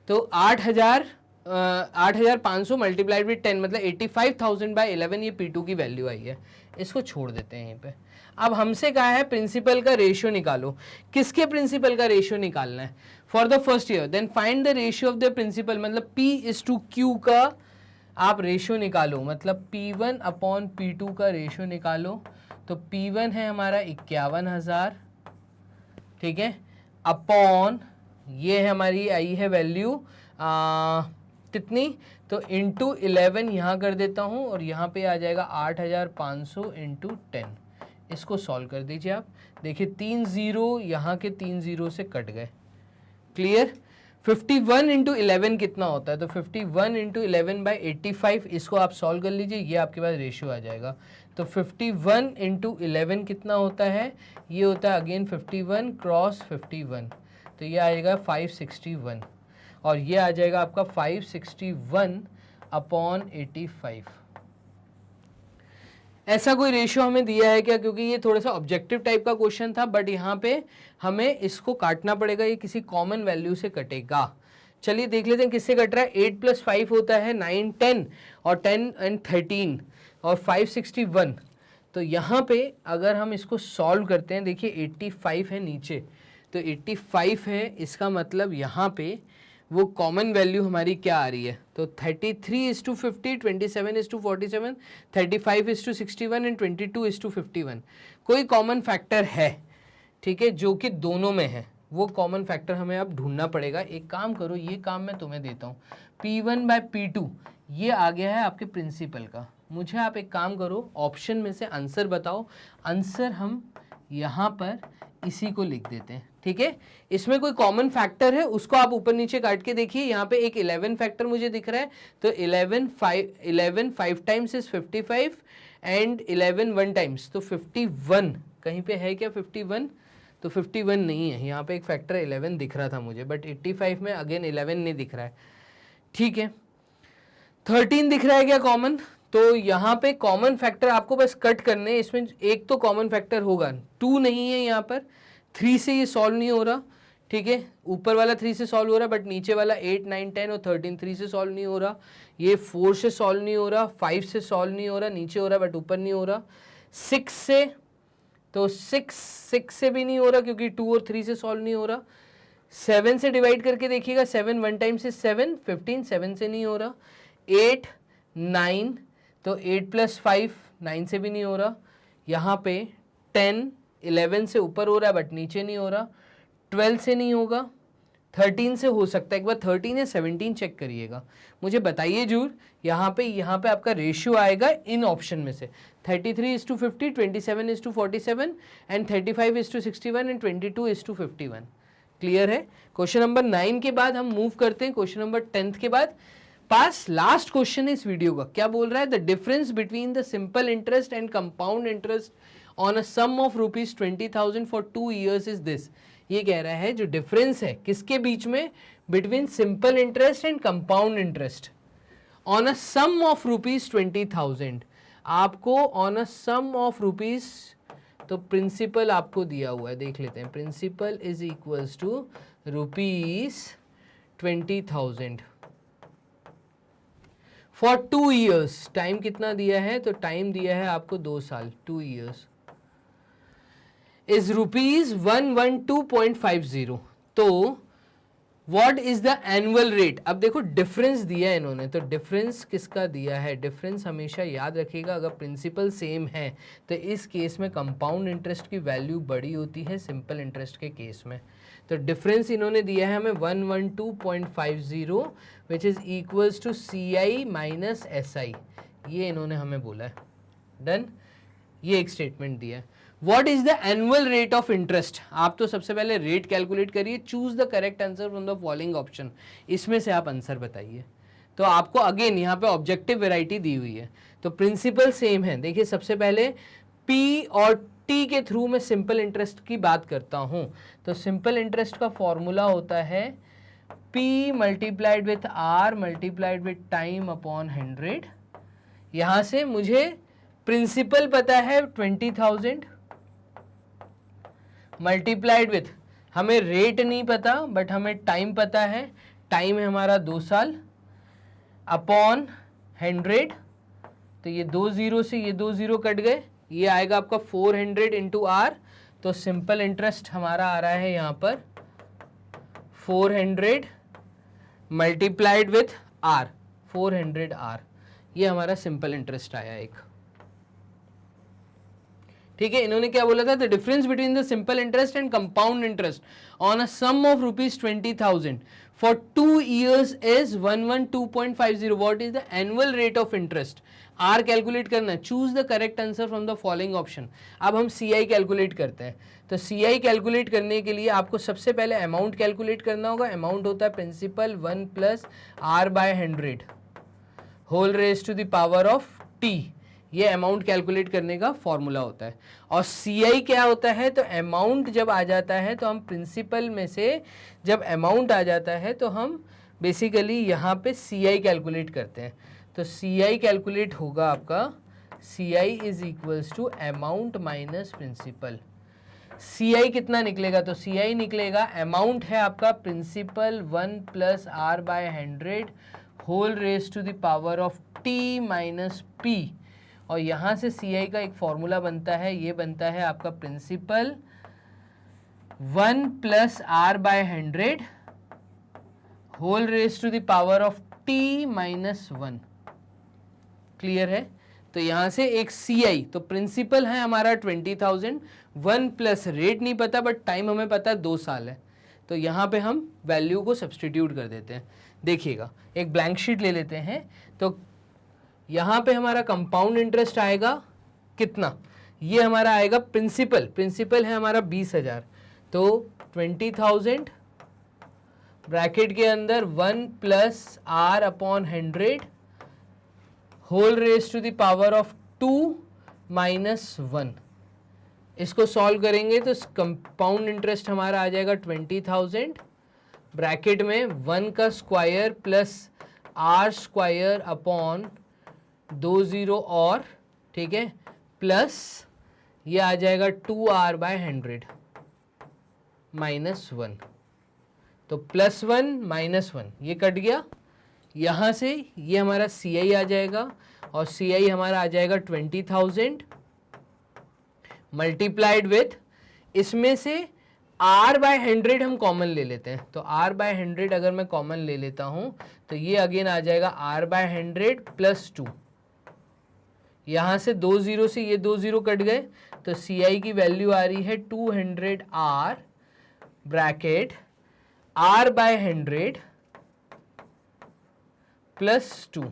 तो 8,500 मल्टीप्लाइड विथ 10 मतलब 85,000 बाय 11 ये P2 की वैल्यू आई है। इसको छोड़ देते हैं यहीं पे। अब हमसे कहा है प्रिंसिपल का रेशियो निकालो। किसके प्रिंसिपल का रेशियो निकालना है? For the first year. Then find the ratio of the principal, मतलब P/Q का आप रेशियो निकालो, मतलब P1 अपॉन P2 का रेशियो निकालो। तो P1 है हमारा 51,000, ठीक है, अपॉन ये है हमारी आई है वैल्यू कितनी? तो इंटू 11 यहाँ कर देता हूँ और यहाँ पे आ जाएगा 8,500 इंटू 10। इसको सॉल्व कर दीजिए आप। देखिए 3 0 यहाँ के 3 0 से कट गए। क्लियर? 51 इंटू 11 कितना होता है? तो 51 इंटू 11 बाई 85, इसको आप सॉल्व कर लीजिए, ये आपके पास रेशियो आ जाएगा। तो 51 इंटू 11 कितना होता है? ये होता है अगेन 51 क्रॉस 51, तो ये आएगा 561 और ये आ जाएगा आपका 561 अपॉन 85। ऐसा कोई रेशियो हमें दिया है क्या? क्योंकि ये थोड़ा सा ऑब्जेक्टिव टाइप का क्वेश्चन था, बट यहाँ पे हमें इसको काटना पड़ेगा, ये किसी कॉमन वैल्यू से कटेगा। चलिए देख लेते हैं किससे कट रहा है। 8 + 5 होता है 9 10 और 10 and 13 और 561। तो यहाँ पे अगर हम इसको सॉल्व करते हैं, देखिए 85 है नीचे, तो 85 है, इसका मतलब यहाँ पे वो कॉमन वैल्यू हमारी क्या आ रही है? तो 33:50, 27:47, 35:61 एंड 22:51। कोई कॉमन फैक्टर है, ठीक है, जो कि दोनों में है। वो कॉमन फैक्टर हमें अब ढूंढना पड़ेगा। एक काम करो, ये काम मैं तुम्हें देता हूँ। P1 बाय P2 ये आ गया है आपके प्रिंसिपल का। मुझे आप एक काम करो, ऑप्शन में से आंसर बताओ। आंसर हम यहाँ पर इसी को लिख देते हैं, ठीक है। इसमें कोई कॉमन फैक्टर है उसको आप ऊपर नीचे काट के देखिए, यहाँ पे एक 11 फैक्टर मुझे दिख रहा है, तो 11 5 टाइम्स इज 55 एंड 11 1 टाइम्स, तो 51 कहीं पे है क्या 51? तो 51 नहीं है, यहाँ पे एक फैक्टर 11 दिख रहा था मुझे, बट 85 में अगेन 11 नहीं दिख रहा है, ठीक है। 13 दिख रहा है क्या कॉमन? तो यहाँ पे कॉमन फैक्टर आपको बस कट करने, इसमें एक तो कॉमन फैक्टर होगा, 2 नहीं है यहाँ पर, 3 से ये सॉल्व नहीं हो रहा, ठीक है। ऊपर वाला 3 से सॉल्व हो रहा, बट नीचे वाला 8 9 10 और 13 3 से सॉल्व नहीं हो रहा, ये 4 से सॉल्व नहीं हो रहा, 5 से सॉल्व नहीं हो रहा, नीचे हो रहा बट ऊपर नहीं हो रहा, 6 से, तो 6 से भी नहीं हो रहा क्योंकि 2 और 3 से सॉल्व नहीं हो रहा, 7 से डिवाइड करके देखिएगा, 7 1 टाइम से 7 15, 7 से नहीं हो रहा, 8 9, तो 8 + 5 9 से भी नहीं हो रहा, यहाँ पे 10 11 से ऊपर हो रहा है बट नीचे नहीं हो रहा, 12 से नहीं होगा, 13 से हो सकता है, एक बार 13 या 17 चेक करिएगा, मुझे बताइए जरूर। यहाँ पे आपका रेशियो आएगा इन ऑप्शन में से 33:50, 27:47 एंड 35:61 एंड 22:51। क्लियर है? क्वेश्चन नंबर 9 के बाद हम मूव करते हैं क्वेश्चन नंबर 10 के बाद। पास लास्ट क्वेश्चन है इस वीडियो का, क्या बोल रहा है? The difference between the simple interest and compound interest on a sum of ₹20,000 for 2 years is this. ये कह रहा है जो डिफरेंस है किसके बीच में, between simple interest and compound interest on a sum of ₹20,000। आपको on a sum of rupees, तो प्रिंसिपल आपको दिया हुआ है, देख लेते हैं। Principal is equals to ₹20,000 for 2 years। Time कितना दिया है? तो टाइम दिया है आपको 2 साल, 2 years इज ₹112.50। तो what is the annual rate? अब देखो डिफरेंस दिया है इन्होंने, तो डिफरेंस किसका दिया है? डिफरेंस हमेशा याद रखिएगा, अगर प्रिंसिपल सेम है तो इस केस में कंपाउंड इंटरेस्ट की वैल्यू बड़ी होती है सिंपल इंटरेस्ट के केस में। तो डिफरेंस इन्होंने दिया है हमें 112.50 which is equals to CI minus SI, ये इन्होंने हमें बोला है। डन, ये एक स्टेटमेंट दिया है। What is the annual rate of interest? आप तो सबसे पहले रेट कैलकुलेट करिए, choose the correct answer from the following option, इसमें से आप आंसर बताइए। तो आपको अगेन यहाँ पे ऑब्जेक्टिव वैरायटी दी हुई है, तो प्रिंसिपल सेम है। देखिए सबसे पहले P और T के थ्रू मैं सिंपल इंटरेस्ट की बात करता हूँ, तो सिंपल इंटरेस्ट का फॉर्मूला होता है P multiplied with R multiplied with time upon 100। यहाँ से मुझे प्रिंसिपल पता है 20,000 मल्टीप्लाइड विथ, हमें रेट नहीं पता बट हमें टाइम पता है, टाइम है हमारा 2 साल, अपॉन 100। तो ये 2 0 से ये 2 0 कट गए, ये आएगा आपका 400 इंटू R। तो सिंपल इंटरेस्ट हमारा आ रहा है यहाँ पर 400 मल्टीप्लाइड विथ R, 400 R, ये हमारा सिंपल इंटरेस्ट आया एक। ठीक है, इन्होंने क्या बोला था? The difference between the simple interest and compound interest on a sum of ₹20,000 for 2 years is 112.50। What is the annual rate of interest? R calculate करना है, choose the correct answer from the following option. अब हम CI calculate करते हैं, तो CI calculate करने के लिए आपको सबसे पहले अमाउंट कैलकुलेट करना होगा। अमाउंट होता है principal 1 + R/100 whole raise to the power of T, ये अमाउंट कैलकुलेट करने का फॉर्मूला होता है। और CI क्या होता है? तो अमाउंट जब आ जाता है तो हम प्रिंसिपल में से जब अमाउंट आ जाता है तो हम बेसिकली यहाँ पे CI कैलकुलेट करते हैं। तो CI कैलकुलेट होगा आपका, CI is equals to amount minus principal. CI कितना निकलेगा? तो CI निकलेगा, अमाउंट है आपका principal 1 + R/100 whole raise to the power of T minus P, और यहाँ से CI का एक फॉर्मूला बनता है, ये बनता है आपका principal 1 + R/100 whole raise to the power of T minus 1। Clear है? तो यहाँ से एक CI, तो प्रिंसिपल है हमारा 20,000, 1 प्लस रेट नहीं पता बट टाइम हमें पता 2 साल है, तो यहाँ पे हम वैल्यू को सब्सटीट्यूट कर देते हैं। देखिएगा एक ब्लैंक शीट ले लेते हैं, तो यहाँ पे हमारा कंपाउंड इंटरेस्ट आएगा कितना? ये हमारा आएगा प्रिंसिपल, प्रिंसिपल है हमारा 20,000, तो 20,000 ब्रैकेट के अंदर 1 plus R upon 100 whole raise to the power of 2 minus 1। इसको सॉल्व करेंगे तो कंपाउंड इंटरेस्ट हमारा आ जाएगा 20,000 ब्रैकेट में 1 का square plus R square upon 20 और, ठीक है, प्लस ये आ जाएगा 2r बाय 100 माइनस 1, तो प्लस 1 माइनस 1 ये कट गया, यहाँ से ये हमारा CI आ जाएगा और CI हमारा आ जाएगा 20,000 मल्टीप्लाइड विथ, इसमें से r बाय 100 हम कॉमन ले लेते हैं, तो r बाय 100 अगर मैं कॉमन ले लेता हूँ तो ये अगेन आ जाएगा r बाय 100 प्लस 2, यहाँ से 2 0 से ये 2 0 कट गए, तो CI की वैल्यू आ रही है 200r bracket r by 100 plus 2।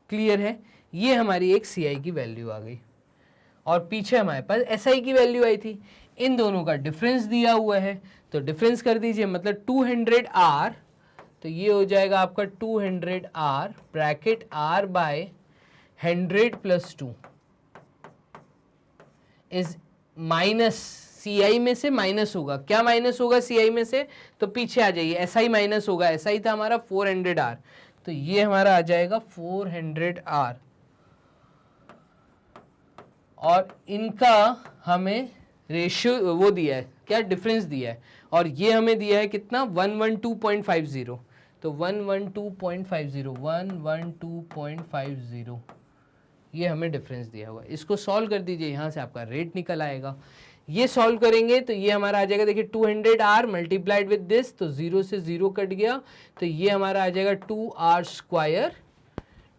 Clear है, ये हमारी एक CI की वैल्यू आ गई और पीछे हमारे पास SI की वैल्यू आई थी। इन दोनों का डिफरेंस दिया हुआ है तो डिफरेंस कर दीजिए, मतलब 200r, तो ये हो जाएगा आपका 200r bracket r by 100 plus 2 is minus, CI में से माइनस होगा, क्या माइनस होगा CI में से, तो पीछे आ जाइए, SI माइनस होगा, SI था हमारा 400r, तो ये हमारा आ जाएगा 400r और इनका हमें रेशियो वो दिया है, क्या डिफरेंस दिया है, और ये हमें दिया है कितना 112.50, तो 112.50 ये हमें डिफरेंस दिया हुआ है। इसको सॉल्व कर दीजिए, यहाँ से आपका रेट निकल आएगा। ये सॉल्व करेंगे तो ये हमारा आ जाएगा, देखिए 200r मल्टीप्लाइड विद दिस, तो 0 से 0 कट गया, तो ये हमारा आ जाएगा 2r square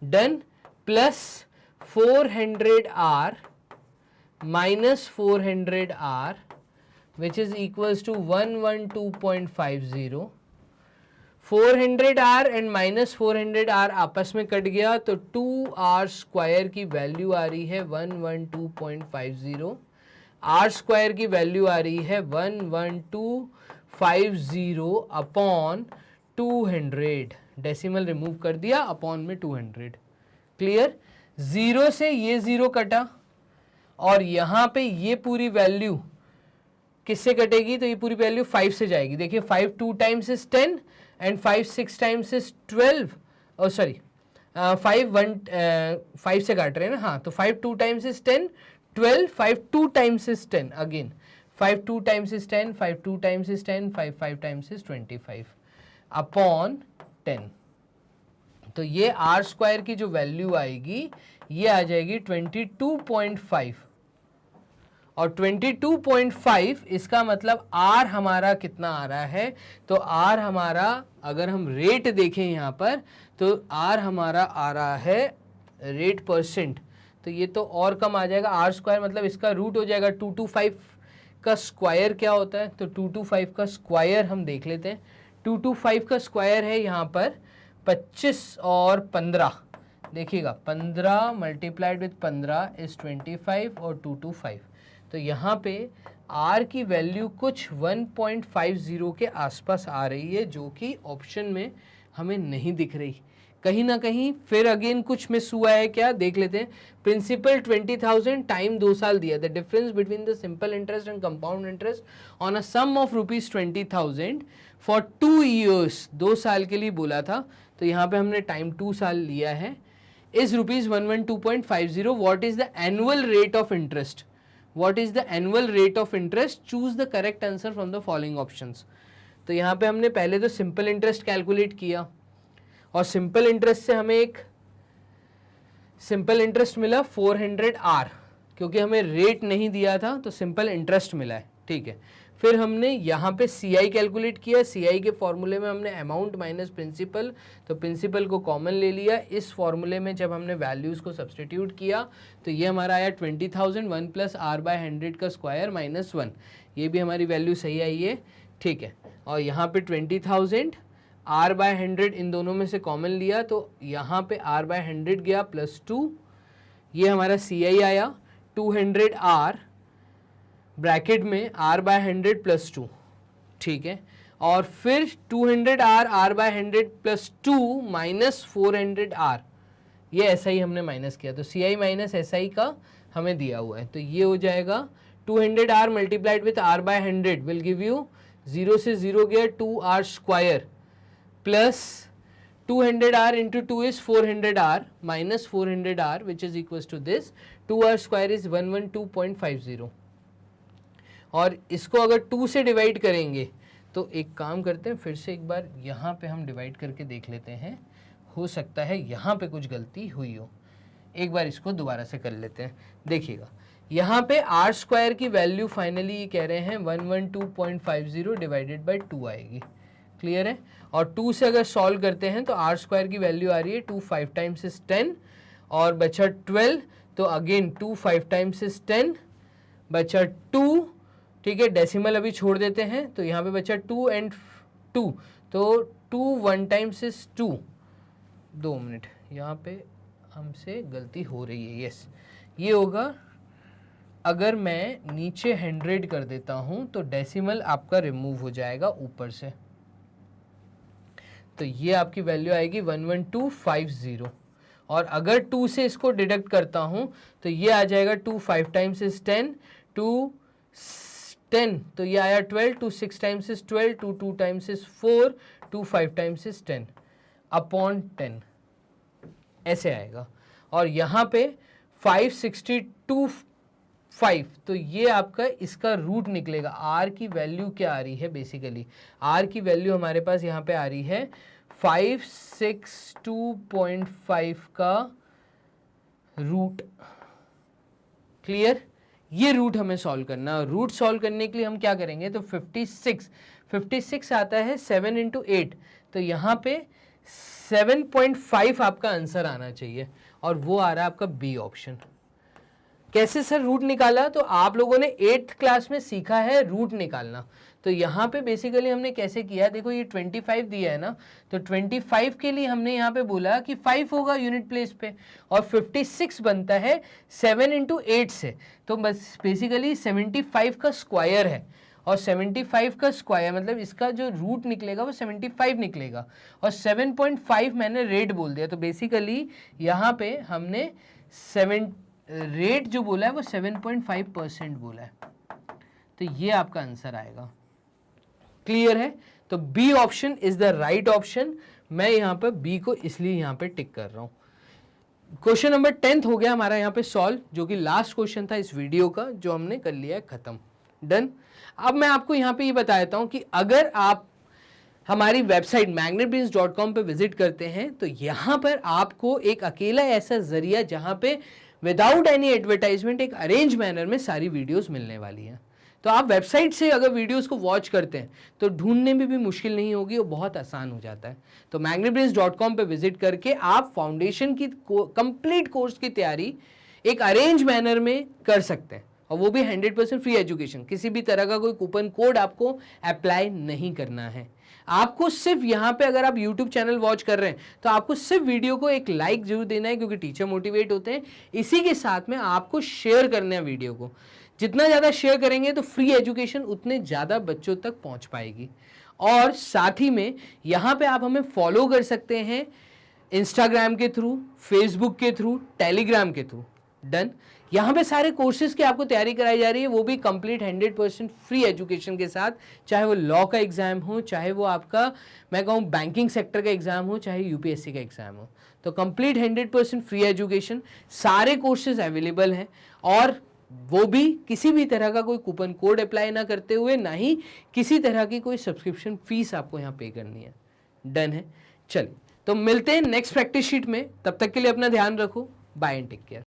done plus 400r minus 400r which is equals to 112.50। 400r and minus 400r आपस में कट गया, तो 2r स्क्वायर की वैल्यू आ रही है 112.50, r स्क्वायर की वैल्यू आ रही है 11250 अपॉन 200, डेसिमल रिमूव कर दिया, अपॉन में 200। क्लियर, 0 से ये 0 कटा और यहाँ पे ये पूरी वैल्यू किससे कटेगी, तो ये पूरी वैल्यू 5 से जाएगी। देखिए 5 2 times is 10 and 5 6 times is 12, और सॉरी 5 से काट रहे हैं ना, हाँ, तो 5 2 times is 10 12, 5 2 times is 10 again, 5 2 times is 10, 5 2 times is 10, 5 5 times is 25 upon 10, तो ये r स्क्वायर की जो वैल्यू आएगी ये आ जाएगी 22.5, और 22.5 इसका मतलब r हमारा कितना आ रहा है, तो r हमारा अगर हम रेट देखें यहाँ पर तो r हमारा आ रहा है रेट परसेंट, तो ये तो और कम आ जाएगा, r स्क्वायर मतलब इसका रूट हो जाएगा 225 का स्क्वायर क्या होता है, तो 225 का स्क्वायर हम देख लेते हैं। 225 का स्क्वायर है यहाँ पर 25 और 15, देखिएगा 15 मल्टीप्लाइड विथ 15 इज 25 और 225, तो यहाँ पे r की वैल्यू कुछ 1.50 के आसपास आ रही है, जो कि ऑप्शन में हमें नहीं दिख रही, कहीं ना कहीं फिर अगेन कुछ मिस हुआ है, क्या देख लेते हैं। प्रिंसिपल 20,000 टाइम 2 साल दिया, the difference between the simple interest and compound interest on a sum of ₹20,000 for 2 years, 2 साल के लिए बोला था, तो यहाँ पे हमने टाइम 2 साल लिया है, is ₹112.50। What is the annual rate of interest, what is the annual rate of interest, choose the correct answer from the following options. तो यहाँ पे हमने पहले तो सिंपल इंटरेस्ट कैलकुलेट किया और सिंपल इंटरेस्ट से हमें एक सिंपल इंटरेस्ट मिला 400r, क्योंकि हमें रेट नहीं दिया था तो सिंपल इंटरेस्ट मिला है, ठीक है। फिर हमने यहाँ पे CI कैलकुलेट किया, CI के फॉर्मूले में हमने अमाउंट माइनस प्रिंसिपल, तो प्रिंसिपल को कॉमन ले लिया, इस फॉर्मूले में जब हमने वैल्यूज़ को सब्सटीट्यूट किया तो ये हमारा आया 20,000 1 प्लस r बाय 100 का स्क्वायर माइनस 1, ये भी हमारी वैल्यू सही आई है, ठीक है। और यहाँ पे 20,000 r बाय 100 इन दोनों में से कॉमन लिया, तो यहाँ पे r बाय 100 गया प्लस 2, ये हमारा CI आया 200 R ब्रैकेट में R बाय 100 प्लस 2, ठीक है, और फिर 200 R by 100 plus 2 minus 400 R, ये SI हमने माइनस किया, तो CI माइनस SI का हमें दिया हुआ है, तो ये हो जाएगा 200 R multiplied with R by 100 will give you 0 से 0 गया 2R square plus 200 R into 2 is 400 R minus 400 R which is equals to this 2R square is 112.50, और इसको अगर 2 से डिवाइड करेंगे तो एक काम करते हैं, फिर से एक बार यहाँ पे हम डिवाइड करके देख लेते हैं, हो सकता है यहाँ पे कुछ गलती हुई हो, एक बार इसको दोबारा से कर लेते हैं। देखिएगा यहाँ पे R स्क्वायर की वैल्यू फाइनली कह रहे हैं 112.50 डिवाइडेड बाई 2 आएगी, क्लियर है, और 2 से अगर सॉल्व करते हैं तो R स्क्वायर की वैल्यू आ रही है 2 5 टाइम्स इज 10 और बचा 12, तो अगेन 2 5 टाइम्स इज 10 बचा 2, ठीक है, डेसिमल अभी छोड़ देते हैं, तो यहाँ पे बचा 2 एंड 2, तो 2 1 टाइम्स इज 2, 2 मिनट, यहाँ पे हमसे गलती हो रही है, यस, ये होगा, अगर मैं नीचे 100 कर देता हूँ तो डेसिमल आपका रिमूव हो जाएगा ऊपर से, तो ये आपकी वैल्यू आएगी 11250, और अगर 2 से इसको डिडक्ट करता हूँ तो ये आ जाएगा 2 5 टाइम्स इज 10, 2 10, तो ये आया 12, 2 6 times is 12, 2 2 times is 4, 2 5 times is 10 upon 10, ऐसे आएगा, और यहाँ पे 562 5, तो ये आपका इसका रूट निकलेगा। R की वैल्यू क्या आ रही है, बेसिकली R की वैल्यू हमारे पास यहाँ पे आ रही है 562.5 का रूट, क्लियर, ये रूट हमें सॉल्व करना है, रूट सॉल्व करने के लिए हम क्या करेंगे, तो 56 आता है 7 इंटू 8, तो यहाँ पे 7.5 आपका आंसर आना चाहिए, और वो आ रहा है आपका बी ऑप्शन। कैसे सर रूट निकाला, तो आप लोगों ने 8th क्लास में सीखा है रूट निकालना, तो यहाँ पे बेसिकली हमने कैसे किया, देखो ये 25 दिया है ना, तो 25 के लिए हमने यहाँ पे बोला कि 5 होगा यूनिट प्लेस पे, और 56 बनता है 7 इंटू 8 से, तो बस बेसिकली 75 का स्क्वायर है, और 75 का स्क्वायर मतलब इसका जो रूट निकलेगा वो 75 निकलेगा, और 7.5 मैंने रेट बोल दिया, तो बेसिकली यहाँ पे हमने रेट जो बोला है वो 7.5% बोला है, तो ये आपका आंसर आएगा, क्लियर है, तो B option is the right option. मैं यहाँ पर बी को इसलिए यहाँ पे टिक कर रहा हूँ। क्वेश्चन नंबर 10 हो गया हमारा यहाँ पे सॉल्व, जो कि लास्ट क्वेश्चन था इस वीडियो का, जो हमने कर लिया है खत्म, डन। अब मैं आपको यहाँ पे ये बता देता हूँ कि अगर आप हमारी वेबसाइट magnetbrains.com पे विजिट करते हैं तो यहाँ पर आपको एक अकेला ऐसा जरिया जहाँ पे विदाउट एनी एडवर्टाइजमेंट एक अरेंज मैनर में सारी वीडियोस मिलने वाली हैं, तो आप वेबसाइट से अगर वीडियोस को वॉच करते हैं तो ढूंढने में भी मुश्किल नहीं होगी, वो बहुत आसान हो जाता है। तो magnetbrains.com पे विजिट करके आप फाउंडेशन की कंप्लीट कोर्स की तैयारी एक अरेंज मैनर में कर सकते हैं, और वो भी 100% फ्री एजुकेशन, किसी भी तरह का कोई कूपन कोड आपको अप्लाई नहीं करना है। आपको सिर्फ यहाँ पे अगर आप YouTube चैनल वॉच कर रहे हैं तो आपको सिर्फ वीडियो को एक लाइक जरूर देना है, क्योंकि टीचर मोटिवेट होते हैं, इसी के साथ में आपको शेयर करना है वीडियो को, जितना ज़्यादा शेयर करेंगे तो फ्री एजुकेशन उतने ज़्यादा बच्चों तक पहुँच पाएगी। और साथ ही में यहाँ पे आप हमें फॉलो कर सकते हैं इंस्टाग्राम के थ्रू, फेसबुक के थ्रू, टेलीग्राम के थ्रू, डन। यहाँ पे सारे कोर्सेज की आपको तैयारी कराई जा रही है, वो भी कंप्लीट 100% फ्री एजुकेशन के साथ, चाहे वो लॉ का एग्जाम हो, चाहे वो आपका मैं कहूँ बैंकिंग सेक्टर का एग्जाम हो, चाहे यूपीएससी का एग्जाम हो, तो कंप्लीट 100% फ्री एजुकेशन, सारे कोर्सेज अवेलेबल हैं, और वो भी किसी भी तरह का कोई कूपन कोड अप्लाई ना करते हुए, ना ही किसी तरह की कोई सब्सक्रिप्शन फीस आपको यहाँ पे करनी है, डन है। चलिए तो मिलते हैं नेक्स्ट प्रैक्टिस शीट में, तब तक के लिए अपना ध्यान रखो, बाय एंड टेक केयर।